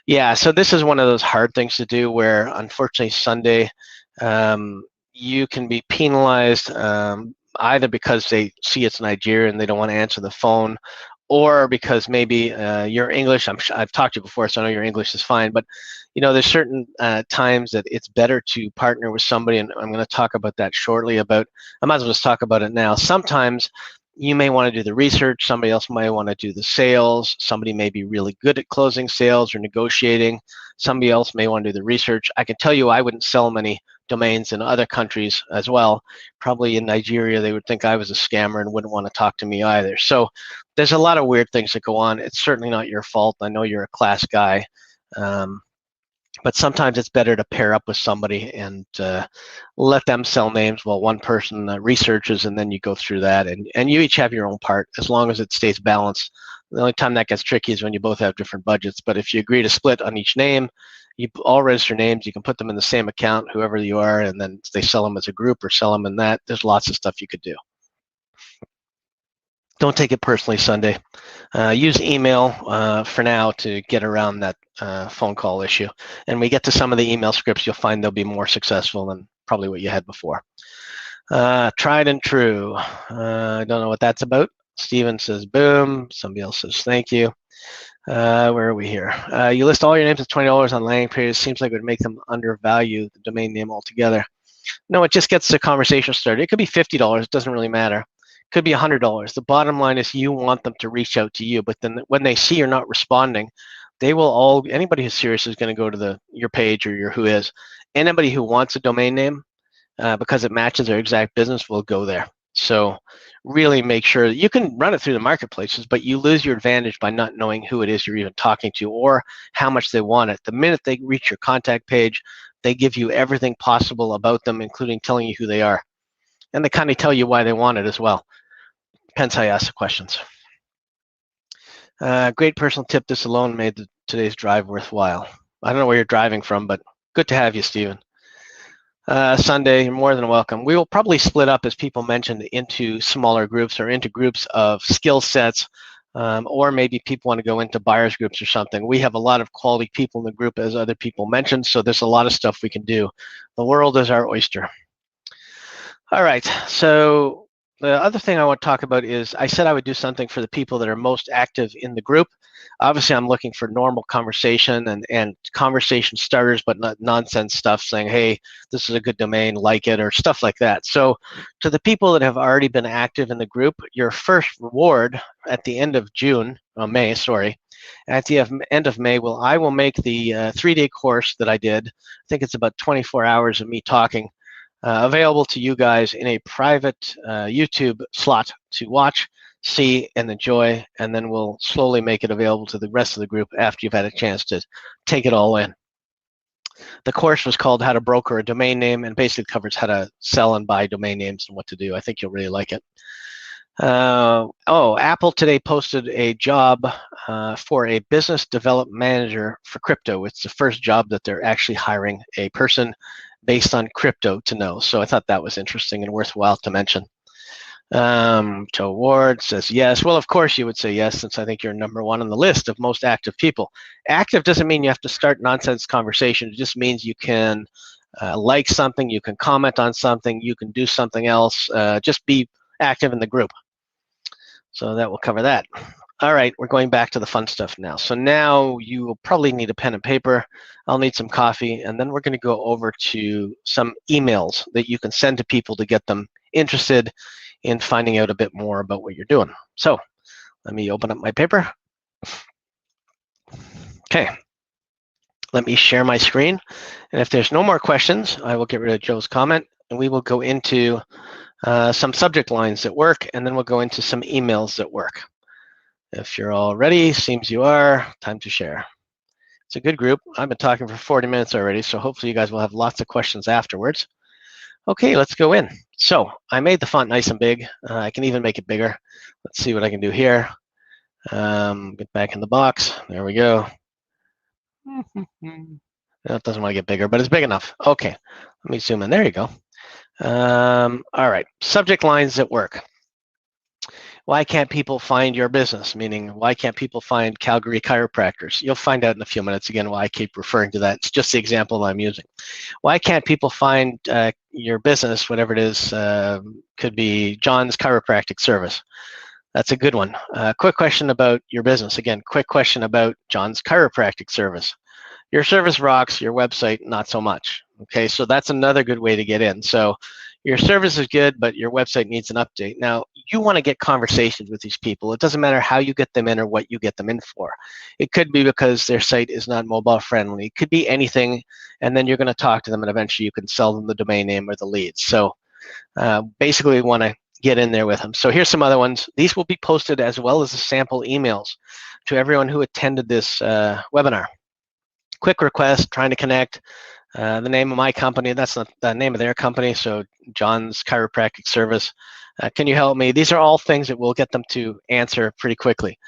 Yeah, so this is one of those hard things to do where, unfortunately, Sunday, you can be penalized either because they see it's Nigeria and they don't want to answer the phone, or because maybe your English, I've talked to you before, so I know your English is fine, but there's certain times that it's better to partner with somebody, and I'm going to talk about that shortly. I might as well just talk about it now. Sometimes you may want to do the research, somebody else might want to do the sales, somebody may be really good at closing sales or negotiating, somebody else may want to do the research. I can tell you I wouldn't sell many domains in other countries as well. Probably in Nigeria, they would think I was a scammer and wouldn't want to talk to me either. So there's a lot of weird things that go on. It's certainly not your fault. I know you're a class guy, but sometimes it's better to pair up with somebody and let them sell names while one person researches, and then you go through that, and you each have your own part, as long as it stays balanced. The only time that gets tricky is when you both have different budgets, but if you agree to split on each name, you all register names, you can put them in the same account, whoever you are, and then they sell them as a group or sell them in that. There's lots of stuff you could do. Don't take it personally Sunday. Use email for now to get around that phone call issue. And we get to some of the email scripts, you'll find they'll be more successful than probably what you had before. Tried and true. I don't know what that's about. Steven says, boom. Somebody else says, thank you. Where are we here? You list all your names at $20 on landing pages. Seems like it would make them undervalue the domain name altogether. No, it just gets the conversation started. It could be $50. It doesn't really matter. It could be $100. The bottom line is you want them to reach out to you, but then when they see you're not responding, they will anybody who's serious is going to go to your page or your who is. Anybody who wants a domain name because it matches their exact business will go there. So really make sure that you can run it through the marketplaces, but you lose your advantage by not knowing who it is you're even talking to or how much they want it. The minute they reach your contact page, they give you everything possible about them, including telling you who they are. And they kind of tell you why they want it as well. Depends how you ask the questions. Great personal tip. This alone made today's drive worthwhile. I don't know where you're driving from, but good to have you, Stephen. Sunday, you're more than welcome. We will probably split up, as people mentioned, into smaller groups or into groups of skill sets, or maybe people want to go into buyers groups or something. We have a lot of quality people in the group, as other people mentioned, so there's a lot of stuff we can do. The world is our oyster. All right, so the other thing I want to talk about is I said I would do something for the people that are most active in the group. Obviously, I'm looking for normal conversation and conversation starters, but not nonsense stuff saying, hey, this is a good domain, like it, or stuff like that. So to the people that have already been active in the group, your first reward at the end of May, at the end of May, I will make the 3-day course that I did. I think it's about 24 hours of me talking. available to you guys in a private YouTube slot to watch, see, and enjoy, and then we'll slowly make it available to the rest of the group after you've had a chance to take it all in. The course was called How to Broker a Domain Name, and basically covers how to sell and buy domain names and what to do. I think you'll really like it. Apple today posted a job for a business development manager for crypto. It's the first job that they're actually hiring a person based on crypto to know. So I thought that was interesting and worthwhile to mention. Joe Ward says yes. Well, of course you would say yes, since I think you're number one on the list of most active people. Active doesn't mean you have to start nonsense conversation. It just means you can like something, you can comment on something, you can do something else. Just be active in the group. So that will cover that. All right, we're going back to the fun stuff now. So now you will probably need a pen and paper. I'll need some coffee, and then we're going to go over to some emails that you can send to people to get them interested in finding out a bit more about what you're doing. So let me open up my paper. Okay, let me share my screen. And if there's no more questions, I will get rid of Joe's comment, and we will go into some subject lines that work, and then we'll go into some emails that work. If you're all ready, seems you are, time to share. It's a good group. I've been talking for 40 minutes already, so hopefully you guys will have lots of questions afterwards. Okay, let's go in. So I made the font nice and big. I can even make it bigger. Let's see what I can do here. Get back in the box. There we go. It doesn't want to get bigger, but it's big enough. Okay, let me zoom in. There you go. All right, subject lines that work. Why can't people find your business? Meaning, why can't people find Calgary chiropractors? You'll find out in a few minutes again why I keep referring to that. It's just the example I'm using. Why can't people find your business, whatever it is? Could be John's Chiropractic Service. That's a good one. Quick question about your business. Again, quick question about John's Chiropractic Service. Your service rocks, your website, not so much. Okay, so that's another good way to get in. So your service is good, but your website needs an update. Now, you want to get conversations with these people. It doesn't matter how you get them in or what you get them in for. It could be because their site is not mobile friendly. It could be anything, and then you're going to talk to them, and eventually you can sell them the domain name or the leads. So basically, we want to get in there with them. So here's some other ones. These will be posted as well as the sample emails to everyone who attended this webinar. Quick request, trying to connect. The name of my company, that's not the name of their company, so John's Chiropractic Service. Can you help me? These are all things that will get them to answer pretty quickly.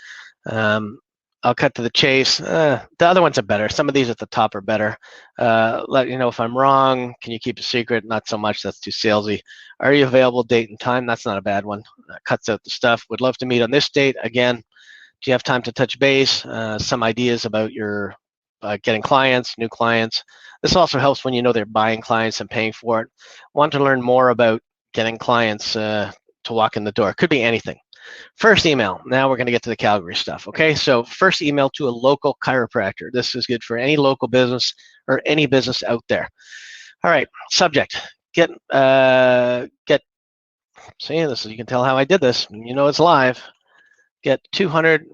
I'll cut to the chase. The other ones are better. Some of these at the top are better. Let you know if I'm wrong. Can you keep a secret? Not so much. That's too salesy. Are you available date and time? That's not a bad one. Cuts out the stuff. Would love to meet on this date. Again, do you have time to touch base? Some ideas about your getting clients, new clients. This also helps when you know they're buying clients and paying for it. Want to learn more about getting clients to walk in the door. Could be anything. First email. Now we're going to get to the Calgary stuff. Okay, so first email to a local chiropractor. This is good for any local business or any business out there. All right, subject. See, this is, you can tell how I did this. You know it's live. Get 200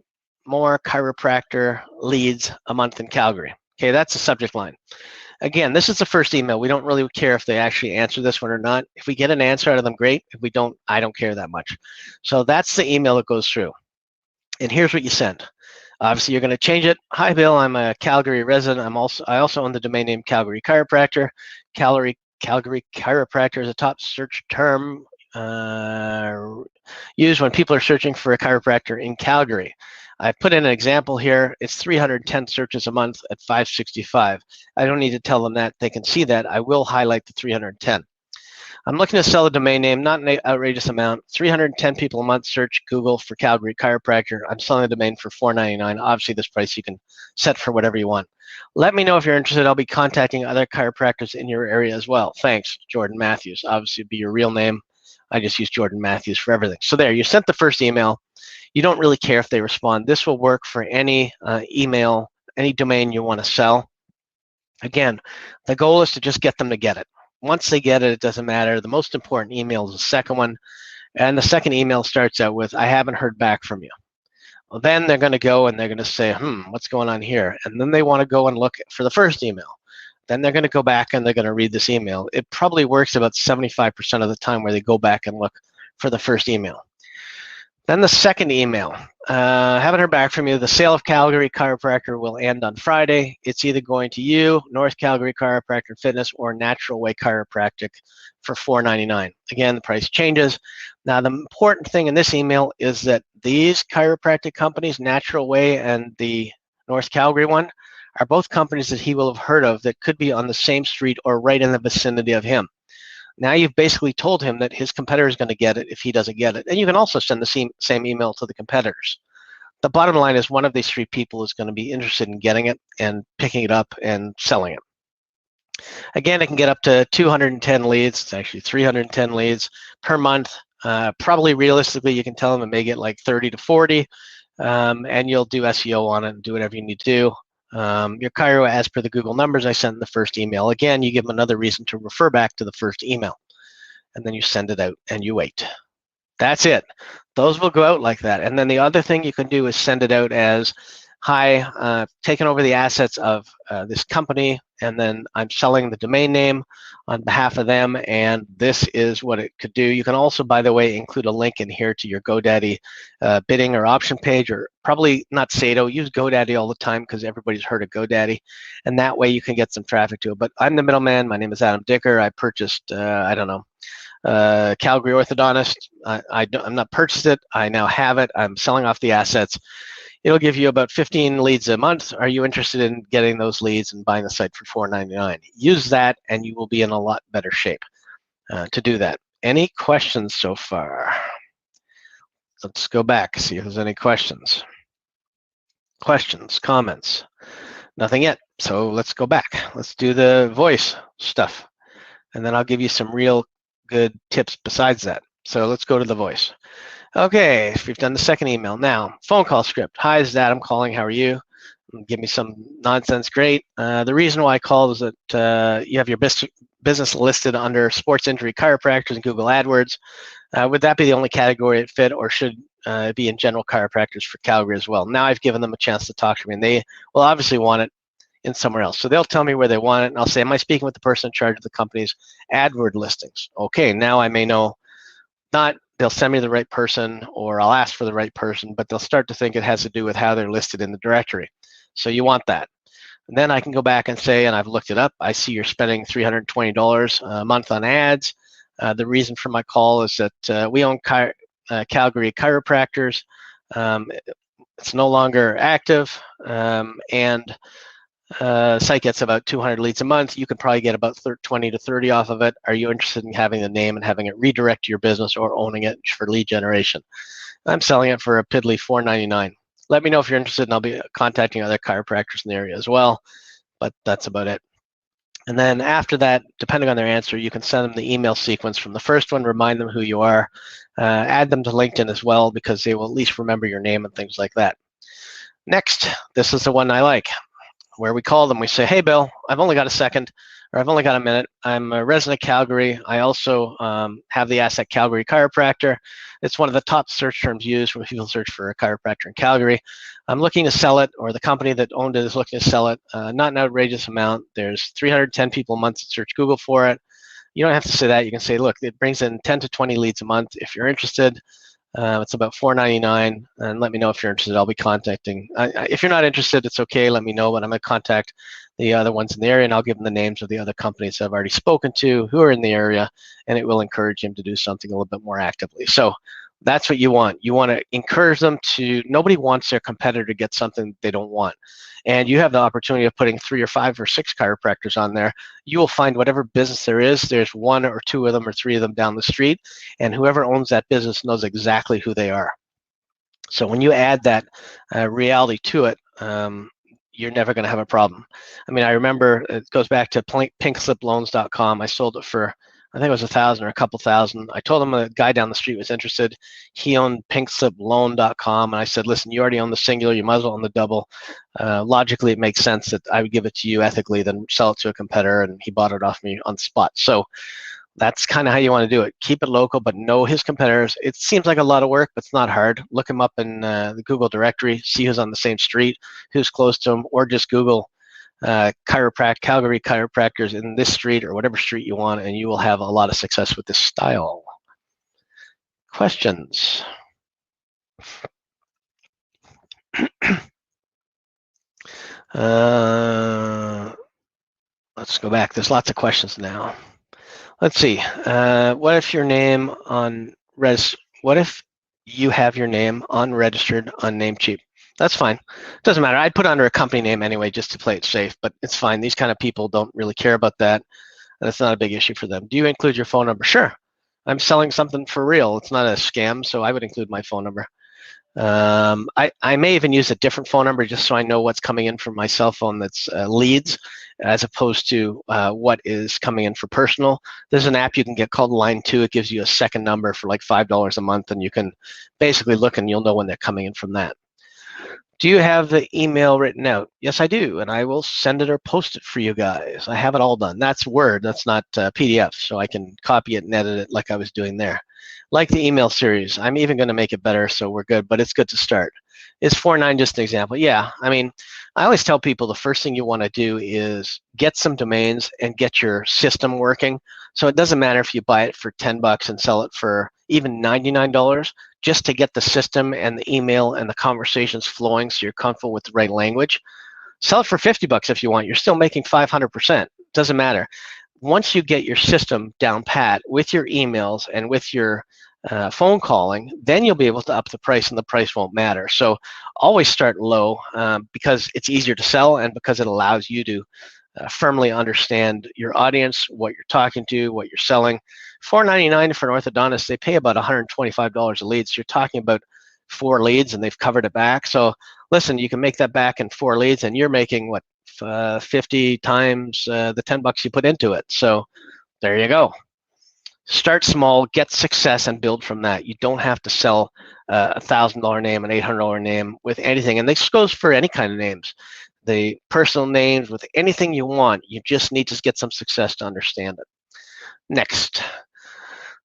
more chiropractor leads a month in Calgary. Okay, that's the subject line. Again, this is the first email. We don't really care if they actually answer this one or not. If we get an answer out of them, great. If we don't, I don't care that much. So that's the email that goes through. And here's what you send. Obviously, you're going to change it. Hi, Bill. I'm a Calgary resident. I also own the domain name Calgary Chiropractor. Calgary Chiropractor is a top search term used when people are searching for a chiropractor in Calgary. I put in an example here. It's 310 searches a month at 565. I don't need to tell them that. They can see that. I will highlight the 310. I'm looking to sell a domain name, not an outrageous amount. 310 people a month search Google for Calgary Chiropractor. I'm selling the domain for $4.99. Obviously, this price you can set for whatever you want. Let me know if you're interested. I'll be contacting other chiropractors in your area as well. Thanks, Jordan Matthews. Obviously, it'd be your real name. I just use Jordan Matthews for everything. So there, you sent the first email. You don't really care if they respond. This will work for any email, any domain you want to sell. Again, the goal is to just get them to get it. Once they get it, it doesn't matter. The most important email is the second one. And the second email starts out with, I haven't heard back from you. Well, then they're going to go and they're going to say, what's going on here? And then they want to go and look for the first email. then they're going to go back and they're going to read this email. It probably works about 75% of the time where they go back and look for the first email. Then the second email, haven't heard back from you. The sale of Calgary Chiropractor will end on Friday. It's either going to you, North Calgary Chiropractor Fitness, or Natural Way Chiropractic for $4.99. Again, the price changes. Now, the important thing in this email is that these chiropractic companies, Natural Way and the North Calgary one, are both companies that he will have heard of that could be on the same street or right in the vicinity of him. Now you've basically told him that his competitor is going to get it if he doesn't get it. And you can also send the same email to the competitors. The bottom line is one of these three people is going to be interested in getting it and picking it up and selling it. Again, it can get up to 210 leads. It's actually 310 leads per month. Probably realistically, you can tell them it may get like 30 to 40, and you'll do SEO on it and do whatever you need to do. Your chiro, as per the Google numbers I sent in the first email. Again, you give them another reason to refer back to the first email, and then you send it out and you wait. That's it. Those will go out like that. And then the other thing you can do is send it out as, hi, taking over the assets of this company, and then I'm selling the domain name on behalf of them, and this is what it could do. You can also, by the way, include a link in here to your GoDaddy bidding or option page, or probably not Sato. Use GoDaddy all the time because everybody's heard of GoDaddy, and that way you can get some traffic to it. But I'm the middleman. My name is Adam Dicker. I purchased, I don't know, Calgary Orthodontist. I'm not purchased it. I now have it. I'm selling off the assets. It'll give you about 15 leads a month. Are you interested in getting those leads and buying the site for $4.99? Use that and you will be in a lot better shape to do that. Any questions so far? Let's go back, see if there's any questions. Questions, comments? Nothing yet. So let's go back. Let's do the voice stuff. And then I'll give you some real good tips besides that. So let's go to the voice. Okay, we've done the second email. Now, phone call script. Hi, this is Adam calling. How are you? Give me some nonsense. Great. The reason why I called is that you have your business listed under sports injury chiropractors and Google AdWords. Would that be the only category it fit, or should it be in general chiropractors for Calgary as well? Now I've given them a chance to talk to me, and they will obviously want it in somewhere else. So they'll tell me where they want it, and I'll say, am I speaking with the person in charge of the company's AdWord listings? Okay, now I may know not they'll send me the right person, or I'll ask for the right person, but they'll start to think it has to do with how they're listed in the directory. So you want that. And then I can go back and say, and I've looked it up, I see you're spending $320 a month on ads. The reason for my call is that we own Calgary Chiropractors. It's no longer active, and site gets about 200 leads a month. You could probably get about 20 to 30 off of it. Are you interested in having the name and having it redirect to your business, or owning it for lead generation? I'm selling it for a piddly $4.99. Let me know if you're interested, and I'll be contacting other chiropractors in the area as well. But that's about it. And then after that, depending on their answer, you can send them the email sequence from the first one, remind them who you are, add them to LinkedIn as well, because they will at least remember your name and things like that. Next, this is the one I like, where we call them. We say, hey, Bill, I've only got a second, or I've only got a minute. I'm a resident of Calgary. I also have the asset Calgary Chiropractor. It's one of the top search terms used when people search for a chiropractor in Calgary. I'm looking to sell it, or the company that owned it is looking to sell it. Not an outrageous amount. There's 310 people a month that search Google for it. You don't have to say that. You can say, look, it brings in 10 to 20 leads a month. If you're interested, it's about $4.99, and let me know if you're interested. I'll be contacting. If you're not interested, it's okay. Let me know, but I'm going to contact the other ones in the area, and I'll give them the names of the other companies I've already spoken to who are in the area, and it will encourage him to do something a little bit more actively. So that's what you want. You want to encourage them to, nobody wants their competitor to get something they don't want. And you have the opportunity of putting 3 or 5 or 6 chiropractors on there. You will find whatever business there is, there's 1 or 2 of them or 3 of them down the street, and whoever owns that business knows exactly who they are. So when you add that reality to it, you're never going to have a problem. I mean, I remember it goes back to pinkslipploans.com. I sold it for, I think it was $1,000 or a couple thousand. I told him a guy down the street was interested. He owned pinkslipploan.com, and I said, listen, you already own the singular, you might as well own the double. Logically, it makes sense that I would give it to you ethically, then sell it to a competitor, and he bought it off me on the spot. So that's kind of how you want to do it. Keep it local, but know his competitors. It seems like a lot of work, but it's not hard. Look him up in the Google directory, see who's on the same street, who's close to him, or just Google Calgary chiropractors in this street or whatever street you want, and you will have a lot of success with this style. Questions? Let's go back. There's lots of questions now. Let's see. What if your name on What if you have your name unregistered on Namecheap? That's fine. Doesn't matter. I'd put under a company name anyway just to play it safe, but it's fine. These kind of people don't really care about that, and it's not a big issue for them. Do you include your phone number? Sure. I'm selling something for real. It's not a scam, so I would include my phone number. I may even use a different phone number just so I know what's coming in from my cell phone that's leads, as opposed to what is coming in for personal. There's an app you can get called Line 2. It gives you a second number for like $5 a month, and you can basically look and you'll know when they're coming in from that. Do you have the email written out? Yes, I do, and I will send it or post it for you guys. I have it all done. That's Word, that's not PDF, so I can copy it and edit it like I was doing there. Like the email series, I'm even going to make it better, so we're good, but it's good to start. Is 4.9 just an example? Yeah, I mean, I always tell people the first thing you want to do is get some domains and get your system working. So it doesn't matter if you buy it for $10 and sell it for even $99, just to get the system and the email and the conversations flowing so you're comfortable with the right language. Sell it for $50 if you want. You're still making 500%. Doesn't matter. Once you get your system down pat with your emails and with your phone calling, then you'll be able to up the price and the price won't matter. So always start low because it's easier to sell and because it allows you to firmly understand your audience, what you're talking to, what you're selling. $4.99 for an orthodontist, they pay about $125 a lead. So you're talking about 4 leads and they've covered it back. So listen, you can make that back in 4 leads and you're making what, 50 times the $10 you put into it. So there you go. Start small, get success, and build from that. You don't have to sell a $1,000 name, an $800 name with anything. And this goes for any kind of names. The personal names with anything you want. You just need to get some success to understand it. Next.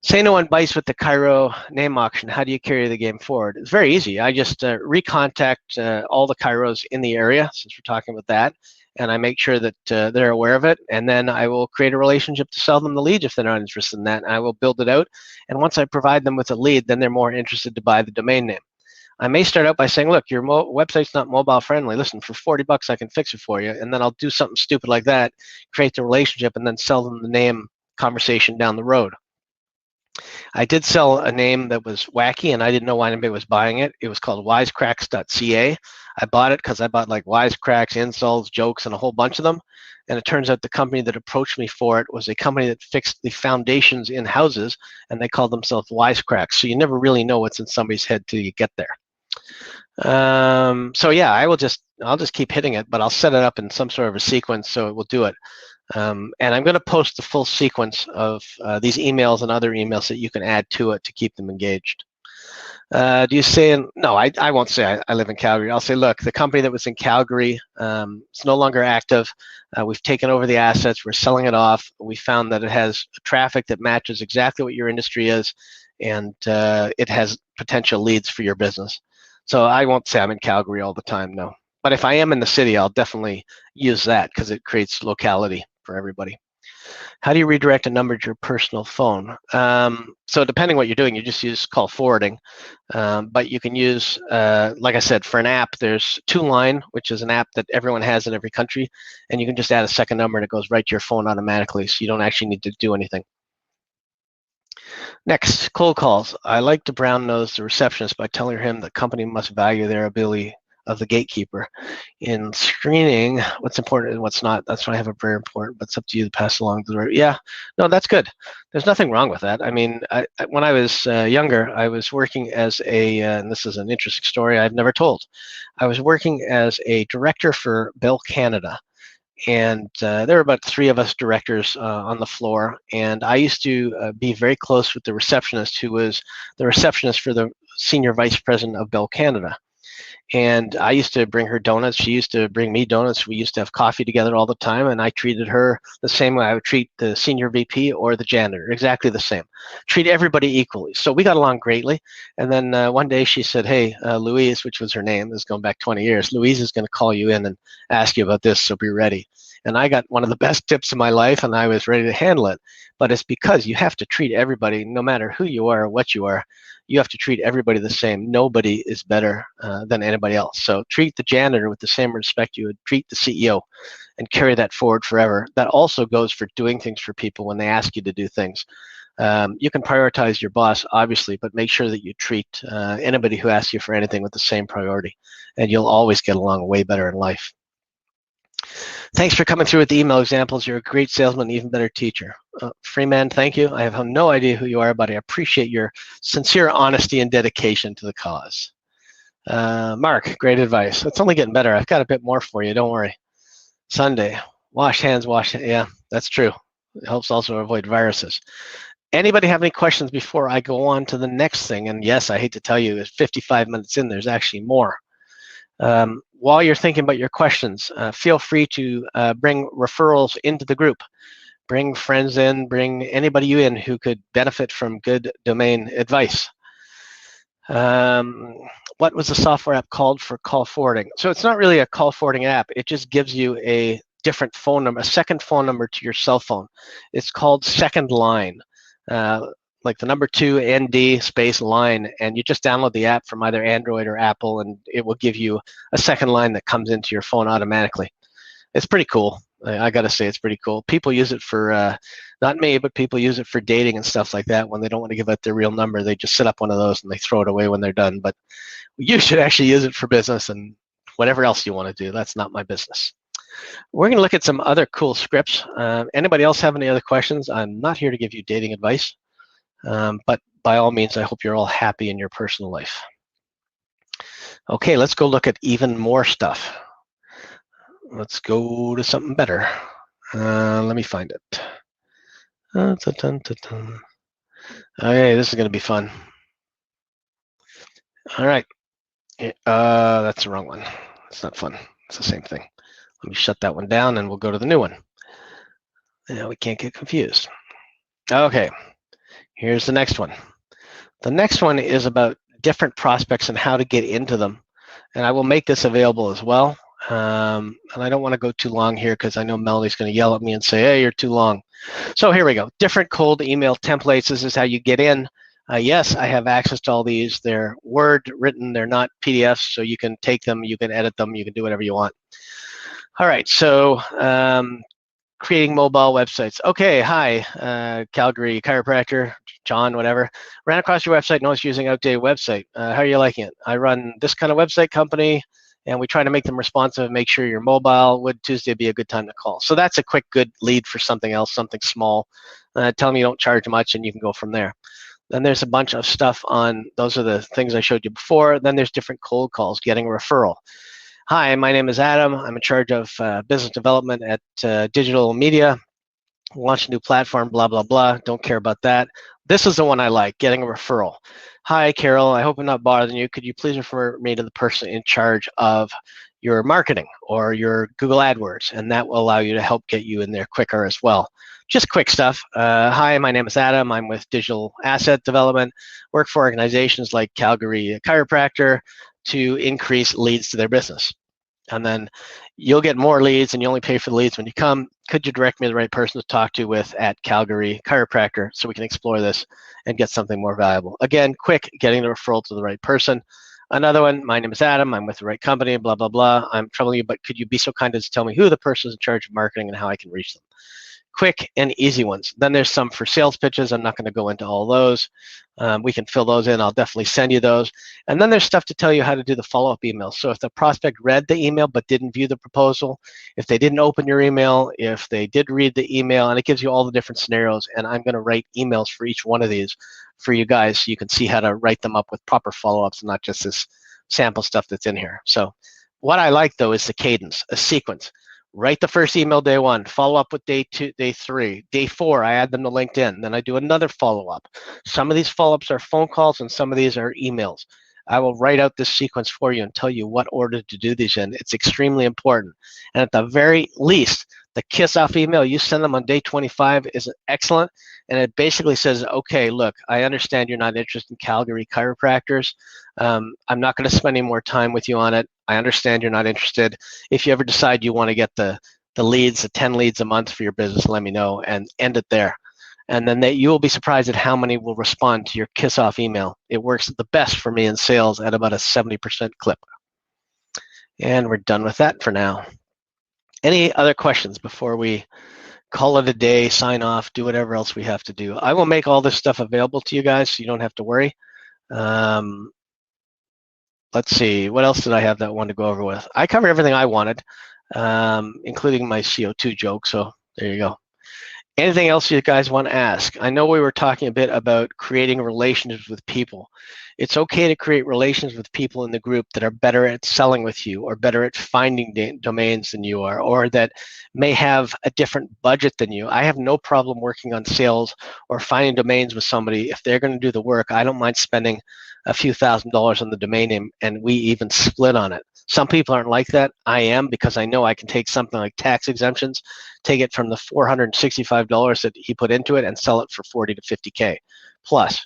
Say no one bites with the Cairo name auction. How do you carry the game forward? It's very easy. I just recontact all the Cairos in the area, since we're talking about that, and I make sure that they're aware of it, and then I will create a relationship to sell them the lead if they're not interested in that, and I will build it out, and once I provide them with a lead, then they're more interested to buy the domain name. I may start out by saying, look, your website's not mobile friendly. Listen, for $40 I can fix it for you, and then I'll do something stupid like that, create the relationship, and then sell them the name conversation down the road. I did sell a name that was wacky, and I didn't know why anybody was buying it. It was called wisecracks.ca. I bought it because I bought like wisecracks, insults, jokes, and a whole bunch of them. And it turns out the company that approached me for it was a company that fixed the foundations in houses, and they called themselves Wisecracks. So you never really know what's in somebody's head till you get there. So yeah, I'll just keep hitting it, but I'll set it up in some sort of a sequence so it will do it. And I'm going to post the full sequence of these emails and other emails that you can add to it to keep them engaged. Do you say, no, I won't say I live in Calgary. I'll say, look, the company that was in Calgary, it's no longer active. We've taken over the assets. We're selling it off. We found that it has traffic that matches exactly what your industry is, and it has potential leads for your business. So I won't say I'm in Calgary all the time, no. But if I am in the city, I'll definitely use that because it creates locality for everybody. How do you redirect a number to your personal phone? So depending what you're doing, you just use call forwarding. But you can use, like I said, for an app, there's 2Line, which is an app that everyone has in every country. And you can just add a second number and it goes right to your phone automatically. So you don't actually need to do anything. Next, cold calls. I like to brown nose the receptionist by telling him the company must value their ability of the gatekeeper. In screening what's important and what's not, that's why I have a very important, but it's up to you to pass along the word. Yeah, no, that's good. There's nothing wrong with that. I mean, when I was younger, I was working as and this is an interesting story I've never told. I was working as a director for Bell Canada. And there were about 3 of us directors on the floor. And I used to be very close with the receptionist, who was the receptionist for the senior vice president of Bell Canada. And I used to bring her donuts. She used to bring me donuts. We used to have coffee together all the time, and I treated her the same way I would treat the senior VP or the janitor, exactly the same. Treat everybody equally. So we got along greatly. And then one day she said, hey, Louise, which was her name, this is going back 20 years, Louise is going to call you in and ask you about this, so be ready. And I got one of the best tips of my life, and I was ready to handle it. But it's because you have to treat everybody, no matter who you are or what you are, you have to treat everybody the same. Nobody is better than anybody else. So treat the janitor with the same respect you would treat the CEO, and carry that forward forever. That also goes for doing things for people when they ask you to do things. You can prioritize your boss, obviously, but make sure that you treat anybody who asks you for anything with the same priority, and you'll always get along way better in life. Thanks for coming through with the email examples. You're a great salesman, even better teacher. Freeman, thank you. I have no idea who you are, but I appreciate your sincere honesty and dedication to the cause. Mark, great advice. It's only getting better. I've got a bit more for you. Don't worry. Sunday, wash hands, wash hands. Yeah, that's true. It helps also avoid viruses. Anybody have any questions before I go on to the next thing? And yes, I hate to tell you, 55 minutes in, there's actually more. While you're thinking about your questions, feel free to bring referrals into the group. Bring friends in, bring anybody you in who could benefit from good domain advice. What was the software app called for call forwarding? So it's not really a call forwarding app. It just gives you a different phone number, a second phone number to your cell phone. It's called Second Line. Like the number 2 ND space line, and you just download the app from either Android or Apple, and it will give you a second line that comes into your phone automatically. It's pretty cool. I got to say, it's pretty cool. People use it for, not me, but people use it for dating and stuff like that. When they don't want to give out their real number, they just set up one of those and they throw it away when they're done. But you should actually use it for business and whatever else you want to do. That's not my business. We're going to look at some other cool scripts. Anybody else have any other questions? I'm not here to give you dating advice. But by all means, I hope you're all happy in your personal life. Okay, let's go look at even more stuff. Let's go to something better. Let me find it. Okay, this is going to be fun. All right. That's the wrong one. It's not fun. It's the same thing. Let me shut that one down and we'll go to the new one. Now we can't get confused. Okay. Here's the next one. The next one is about different prospects and how to get into them. And I will make this available as well. And I don't want to go too long here because I know Melody's going to yell at me and say, hey, you're too long. So here we go. Different cold email templates. This is how you get in. Yes, I have access to all these. They're Word written. They're not PDFs, so you can take them, you can edit them, you can do whatever you want. All right, so creating mobile websites. Okay, hi, Calgary chiropractor, John, whatever. Ran across your website, noticed using outdated website. How are you liking it? I run this kind of website company, and we try to make them responsive, make sure you're mobile. Would Tuesday be a good time to call? So that's a quick, good lead for something else, something small. Tell them you don't charge much, and you can go from there. Then there's a bunch of stuff on, those are the things I showed you before. Then there's different cold calls, getting a referral. Hi, my name is Adam. I'm in charge of business development at Digital Media. Launch a new platform, blah, blah, blah. Don't care about that. This is the one I like, getting a referral. Hi, Carol. I hope I'm not bothering you. Could you please refer me to the person in charge of your marketing or your Google AdWords? And that will allow you to help get you in there quicker as well. Just quick stuff. Hi, my name is Adam. I'm with Digital Asset Development. Work for organizations like Calgary Chiropractor to increase leads to their business. And then you'll get more leads and you only pay for the leads when you come. Could you direct me to the right person to talk to with at Calgary Chiropractor so we can explore this and get something more valuable? Again, quick, getting the referral to the right person. Another one, my name is Adam. I'm with the right company, blah, blah, blah. I'm troubling you, but could you be so kind as to tell me who the person is in charge of marketing and how I can reach them? Quick and easy ones. Then there's some for sales pitches. I'm not going to go into all those. We can fill those in. I'll definitely send you those. And then there's stuff to tell you how to do the follow-up emails. So if the prospect read the email but didn't view the proposal, if they didn't open your email, if they did read the email, and it gives you all the different scenarios. And I'm going to write emails for each one of these for you guys so you can see how to write them up with proper follow-ups and not just this sample stuff that's in here. So what I like, though, is the cadence, a sequence. Write the first email day 1, follow up with day 2, day 3, day 4, I add them to LinkedIn, then I do another follow-up. Some of these follow-ups are phone calls and some of these are emails. I will write out this sequence for you and tell you what order to do these in. It's extremely important. And at the very least, the kiss-off email you send them on day 25 is excellent. And it basically says, okay, look, I understand you're not interested in Calgary chiropractors. I'm not going to spend any more time with you on it. I understand you're not interested. If you ever decide you want to get the leads, the 10 leads a month for your business, let me know, and end it there. And then you will be surprised at how many will respond to your kiss-off email. It works the best for me in sales at about a 70% clip. And we're done with that for now. Any other questions before we call it a day, sign off, do whatever else we have to do? I will make all this stuff available to you guys so you don't have to worry. Let's see, what else did I have that I wanted to go over with? I covered everything I wanted, including my CO2 joke, so there you go. Anything else you guys want to ask? I know we were talking a bit about creating relationships with people. It's okay to create relations with people in the group that are better at selling with you or better at finding domains than you are, or that may have a different budget than you. I have no problem working on sales or finding domains with somebody. If they're going to do the work, I don't mind spending a few $1,000s on the domain name, and we even split on it. Some people aren't like that. I am, because I know I can take something like tax exemptions, take it from the $465 that he put into it and sell it for 40 to 50K plus.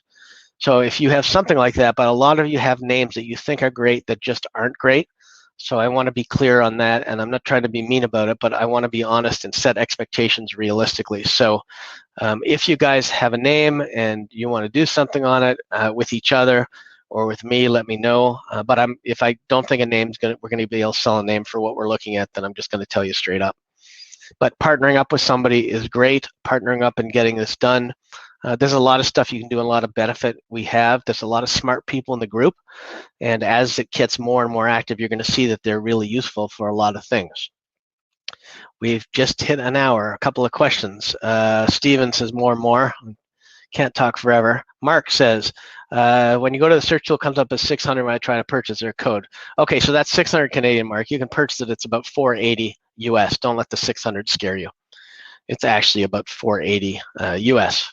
So if you have something like that, but a lot of you have names that you think are great that just aren't great. So I want to be clear on that, and I'm not trying to be mean about it, but I want to be honest and set expectations realistically. So if you guys have a name and you want to do something on it with each other or with me, let me know. But if I don't think a name's we're going to be able to sell a name for what we're looking at, then I'm just going to tell you straight up. But partnering up with somebody is great. Partnering up and getting this done. There's a lot of stuff you can do, a lot of benefit we have. There's a lot of smart people in the group. And as it gets more and more active, you're going to see that they're really useful for a lot of things. We've just hit an hour. A couple of questions. Steven says more and more. Can't talk forever. Mark says, when you go to the search tool, it comes up as 600 when I try to purchase their code. Okay, so that's 600 Canadian, Mark. You can purchase it. It's about 480 US. Don't let the 600 scare you. It's actually about 480 US.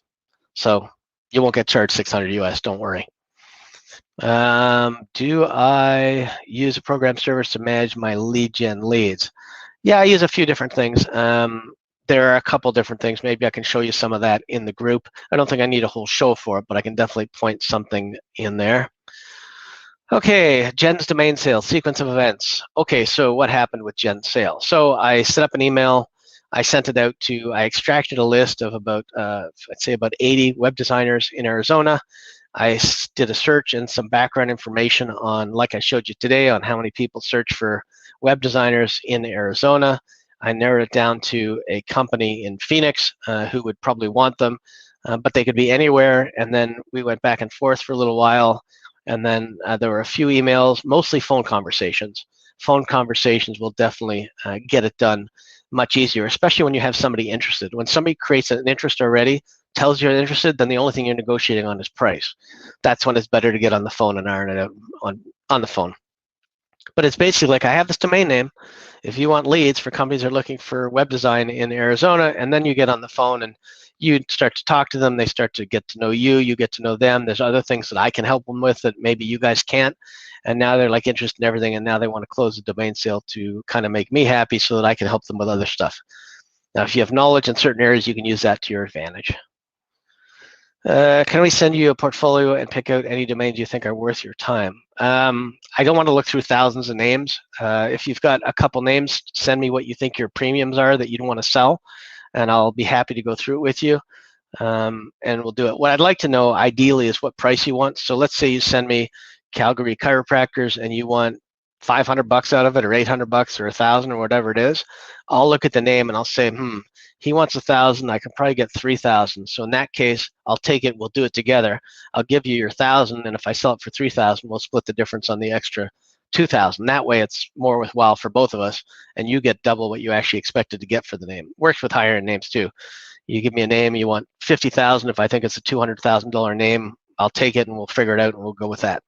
So you won't get charged 600 US. Don't worry. Do I use a program service to manage my lead gen leads? Yeah, I use a few different things. There are a couple different things. Maybe I can show you some of that in the group. I don't think I need a whole show for it, but I can definitely point something in there. Okay, Jen's domain sales, sequence of events. Okay, so what happened with Jen's sale? So I set up an email. I sent it out I extracted a list of about, I'd say about 80 web designers in Arizona. I did a search and some background information on, like I showed you today, on how many people search for web designers in Arizona. I narrowed it down to a company in Phoenix who would probably want them, but they could be anywhere. And then we went back and forth for a little while. And then there were a few emails, mostly phone conversations. Phone conversations will definitely get it done much easier, especially when you have somebody interested. When somebody creates an interest already, tells you're interested, then the only thing you're negotiating on is price. That's when it's better to get on the phone and iron it out on the phone. But it's basically like, I have this domain name. If you want leads for companies that are looking for web design in Arizona, and then you get on the phone and you start to talk to them, they start to get to know you, you get to know them. There's other things that I can help them with that maybe you guys can't. And now they're like interested in everything, and now they want to close the domain sale to kind of make me happy so that I can help them with other stuff. Now, if you have knowledge in certain areas, you can use that to your advantage. Can we send you a portfolio and pick out any domains you think are worth your time? I don't want to look through thousands of names. If you've got a couple names, send me what you think your premiums are that you don't want to sell, and I'll be happy to go through it with you, and we'll do it. What I'd like to know ideally is what price you want. So let's say you send me Calgary chiropractors and you want $500 out of it, or $800 or $1,000 or whatever it is. I'll look at the name and I'll say, he wants 1,000. I can probably get 3,000. So in that case, I'll take it. We'll do it together. I'll give you your 1,000, and if I sell it for 3,000, we'll split the difference on the extra 2,000. That way, it's more worthwhile for both of us, and you get double what you actually expected to get for the name. Works with higher end names too. You give me a name, you want 50,000. If I think it's a $200,000 name, I'll take it and we'll figure it out and we'll go with that.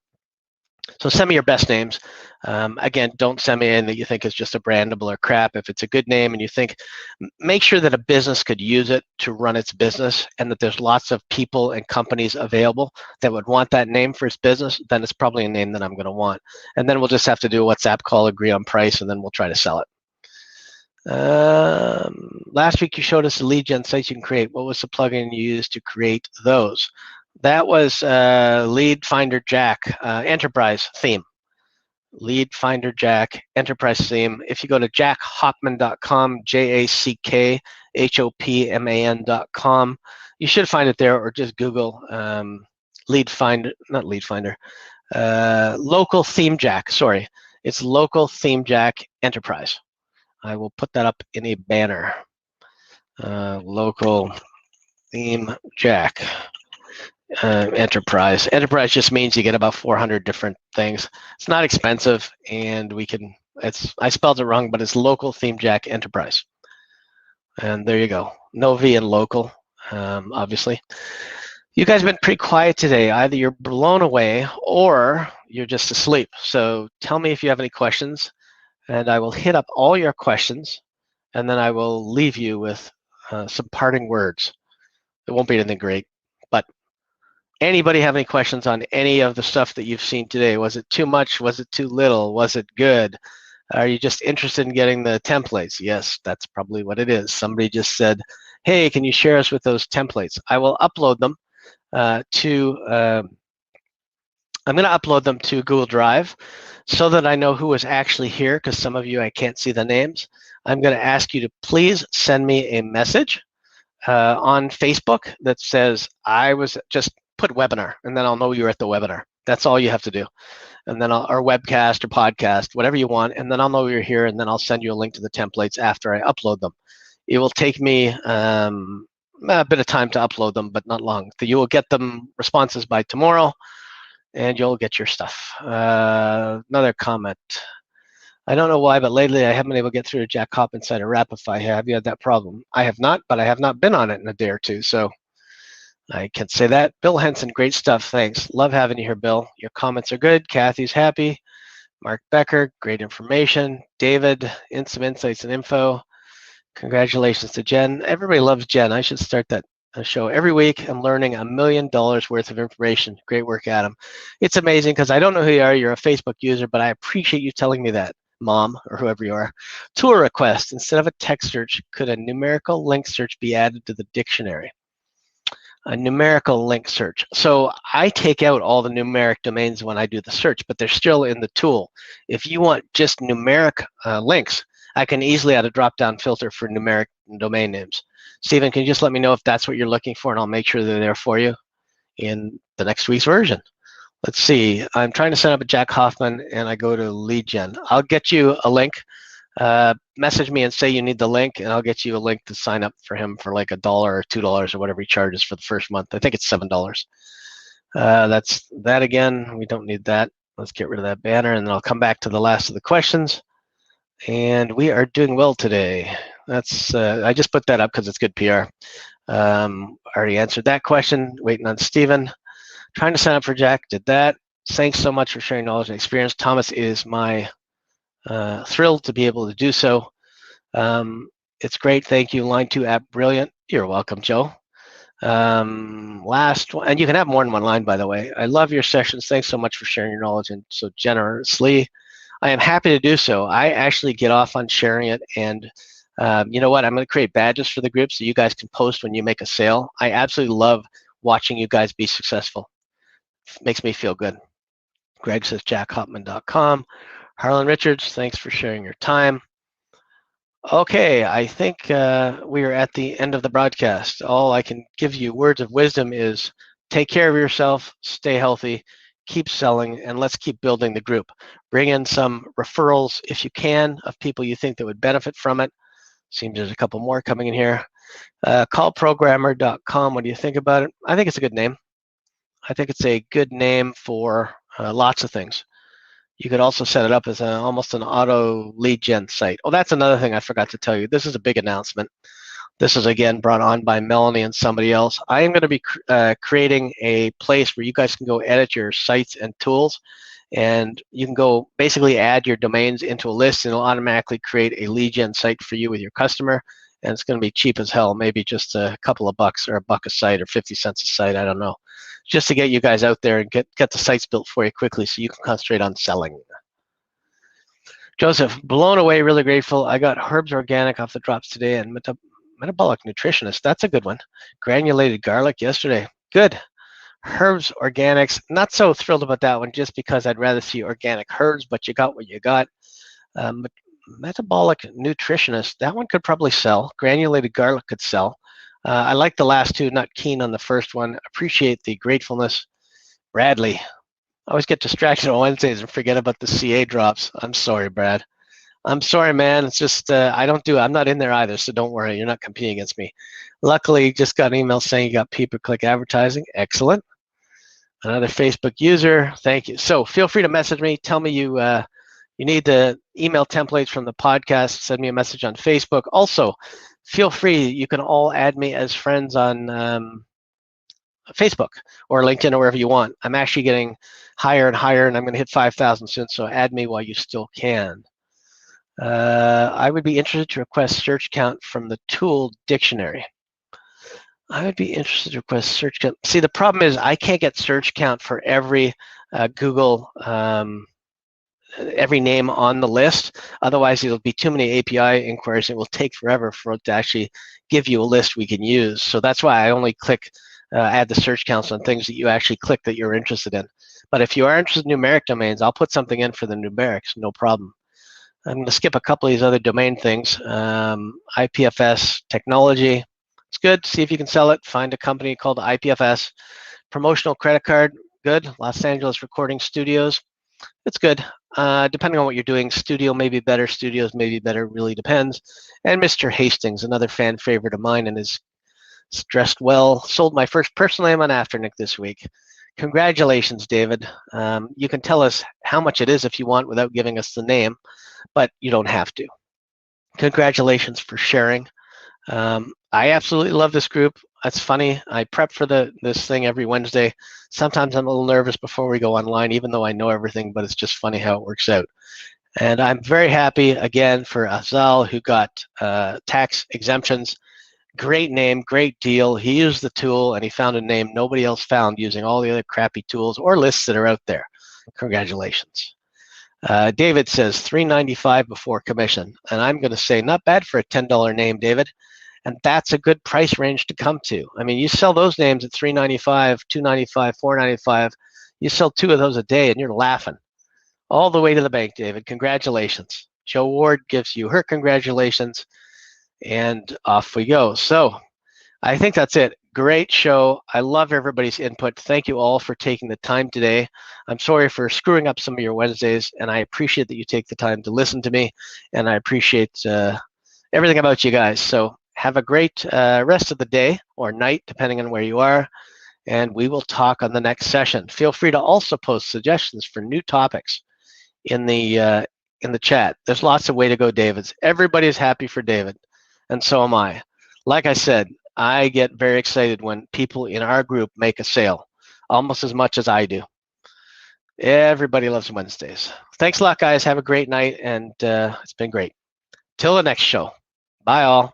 So send me your best names. Again, don't send me in that you think is just a brandable or crap. If it's a good name and you think, make sure that a business could use it to run its business and that there's lots of people and companies available that would want that name for its business, then it's probably a name that I'm going to want. And then we'll just have to do a WhatsApp call, agree on price, and then we'll try to sell it. Last week you showed us the lead gen sites you can create. What was the plugin you used to create those? That was Lead Finder Jack Enterprise theme. Lead Finder Jack Enterprise theme. If you go to jackhopman.com, JACKHOPMAN.com, you should find it there, or just Google Lead Finder, not Lead Finder, Local Theme Jack. Sorry, it's Local Theme Jack Enterprise. I will put that up in a banner. Local Theme Jack. Enterprise. Enterprise just means you get about 400 different things. It's not expensive, and we can. I spelled it wrong, but it's Local Theme Jack Enterprise. And there you go. No V in local, obviously. You guys have been pretty quiet today. Either you're blown away or you're just asleep. So tell me if you have any questions, and I will hit up all your questions, and then I will leave you with some parting words. It won't be anything great, but anybody have any questions on any of the stuff that you've seen today? Was it too much? Was it too little? Was it good? Are you just interested in getting the templates? Yes, that's probably what it is. Somebody just said, hey, can you share us with those templates? I will upload them I'm going to upload them to Google Drive so that I know who is actually here, because some of you, I can't see the names. I'm going to ask you to please send me a message on Facebook that says, I was just put webinar, and then I'll know you're at the webinar. That's all you have to do. And then or webcast or podcast, whatever you want, and then I'll know you're here, and then I'll send you a link to the templates after I upload them. It will take me a bit of time to upload them, but not long. You will get them responses by tomorrow, and you'll get your stuff. Another comment. I don't know why, but lately I haven't been able to get through to Jack Hop inside a Rapify. Have you had that problem? I have not, but I have not been on it in a day or two, so I can say that. Bill Henson, great stuff. Thanks. Love having you here, Bill. Your comments are good. Kathy's happy. Mark Becker, great information. David, some insights and info. Congratulations to Jen. Everybody loves Jen. I should start that show every week. I'm learning $1 million worth of information. Great work, Adam. It's amazing because I don't know who you are. You're a Facebook user, but I appreciate you telling me that, Mom, or whoever you are. Tool request. Instead of a text search, could a numerical link search be added to the dictionary? A numerical link search. So I take out all the numeric domains when I do the search, but they're still in the tool. If you want just numeric links, I can easily add a drop-down filter for numeric domain names. Stephen, can you just let me know if that's what you're looking for, and I'll make sure they're there for you in the next week's version. Let's see. I'm trying to set up a Jack Hoffman, and I go to lead gen. I'll get you a link. Message me and say you need the link, and I'll get you a link to sign up for him for like $1 or $2 or whatever he charges for the first month. I think it's $7. That's that again. We don't need that. Let's get rid of that banner, and then I'll come back to the last of the questions. And we are doing well today. That's I just put that up because it's good PR. Already answered that question. Waiting on Stephen. Trying to sign up for Jack. Did that. Thanks so much for sharing knowledge and experience. Thomas, it is my thrilled to be able to do so. It's great. Thank you. Line 2 app, brilliant. You're welcome, Joe. Last one, and you can have more than one line, by the way. I love your sessions. Thanks so much for sharing your knowledge and so generously. I am happy to do so. I actually get off on sharing it, and you know what? I'm going to create badges for the group so you guys can post when you make a sale. I absolutely love watching you guys be successful. Makes me feel good. Greg says jackhopman.com. Harlan Richards, thanks for sharing your time. Okay, I think we are at the end of the broadcast. All I can give you words of wisdom is take care of yourself, stay healthy, keep selling, and let's keep building the group. Bring in some referrals if you can of people you think that would benefit from it. Seems there's a couple more coming in here. Callprogrammer.com, what do you think about it? I think it's a good name. I think it's a good name for lots of things. You could also set it up as almost an auto lead gen site. Oh, that's another thing I forgot to tell you. This is a big announcement. This is, again, brought on by Melanie and somebody else. I am going to be creating a place where you guys can go edit your sites and tools. and you can go basically add your domains into a list, and it'll automatically create a lead gen site for you with your customer. And it's going to be cheap as hell, maybe just a couple of bucks or $1 a site or 50 cents a site, I don't know, just to get you guys out there and get the sites built for you quickly so you can concentrate on selling. Joseph, blown away, really grateful. I got Herbs Organic off the drops today and Metabolic Nutritionist. That's a good one. Granulated garlic yesterday. Good. Herbs Organics, not so thrilled about that one just because I'd rather see organic herbs, but you got what you got. Metabolic Nutritionist, that one could probably sell. Granulated garlic could sell. I like the last two, not keen on the first one. Appreciate the gratefulness. Bradley, I always get distracted on Wednesdays and forget about the CA drops. I'm sorry, Brad. I'm sorry, man. It's just, I'm not in there either, so don't worry. You're not competing against me. Luckily, just got an email saying you got pay-per-click advertising. Excellent. Another Facebook user. Thank you. So feel free to message me. Tell me you need the email templates from the podcast. Send me a message on Facebook. Also, feel free. You can all add me as friends on Facebook or LinkedIn or wherever you want. I'm actually getting higher and higher, and I'm going to hit 5,000 soon, so add me while you still can. I would be interested to request search count from the tool dictionary. I would be interested to request search count. See, the problem is I can't get search count for every Google, every name on the list. Otherwise, it'll be too many API inquiries. It will take forever for it to actually give you a list we can use. So that's why I only click add the search counts on things that you actually click that you're interested in. But if you are interested in numeric domains, I'll put something in for the numerics, no problem. I'm going to skip a couple of these other domain things. IPFS technology. It's good. See if you can sell it. Find a company called IPFS. Promotional credit card. Good. Los Angeles Recording Studios. It's good. Depending on what you're doing, studio may be better. Studios may be better. Really depends. And Mr. Hastings, another fan favorite of mine, and is dressed well. Sold my first personal name on Afternic this week. Congratulations, David. You can tell us how much it is if you want without giving us the name, but you don't have to. Congratulations for sharing. I absolutely love this group. That's funny. I prep for this thing every Wednesday. Sometimes I'm a little nervous before we go online, even though I know everything, but it's just funny how it works out. And I'm very happy, again, for Azal, who got tax exemptions. Great name, great deal. He used the tool, and he found a name nobody else found using all the other crappy tools or lists that are out there. Congratulations. David says $3.95 before commission, and I'm going to say not bad for a $10 name, David. And that's a good price range to come to. I mean, you sell those names at $3.95, $2.95, $4.95. You sell 2 of those a day, and you're laughing all the way to the bank, David. Congratulations. Joe Ward gives you her congratulations, and off we go. So I think that's it. Great show. I love everybody's input. Thank you all for taking the time today. I'm sorry for screwing up some of your Wednesdays, and I appreciate that you take the time to listen to me, and I appreciate everything about you guys. So have a great rest of the day or night, depending on where you are, and we will talk on the next session. Feel free to also post suggestions for new topics in the chat. There's lots of way to go, Davids. Everybody's happy for David, and so am I. Like I said, I get very excited when people in our group make a sale, almost as much as I do. Everybody loves Wednesdays. Thanks a lot, guys. Have a great night, and it's been great. Till the next show. Bye, all.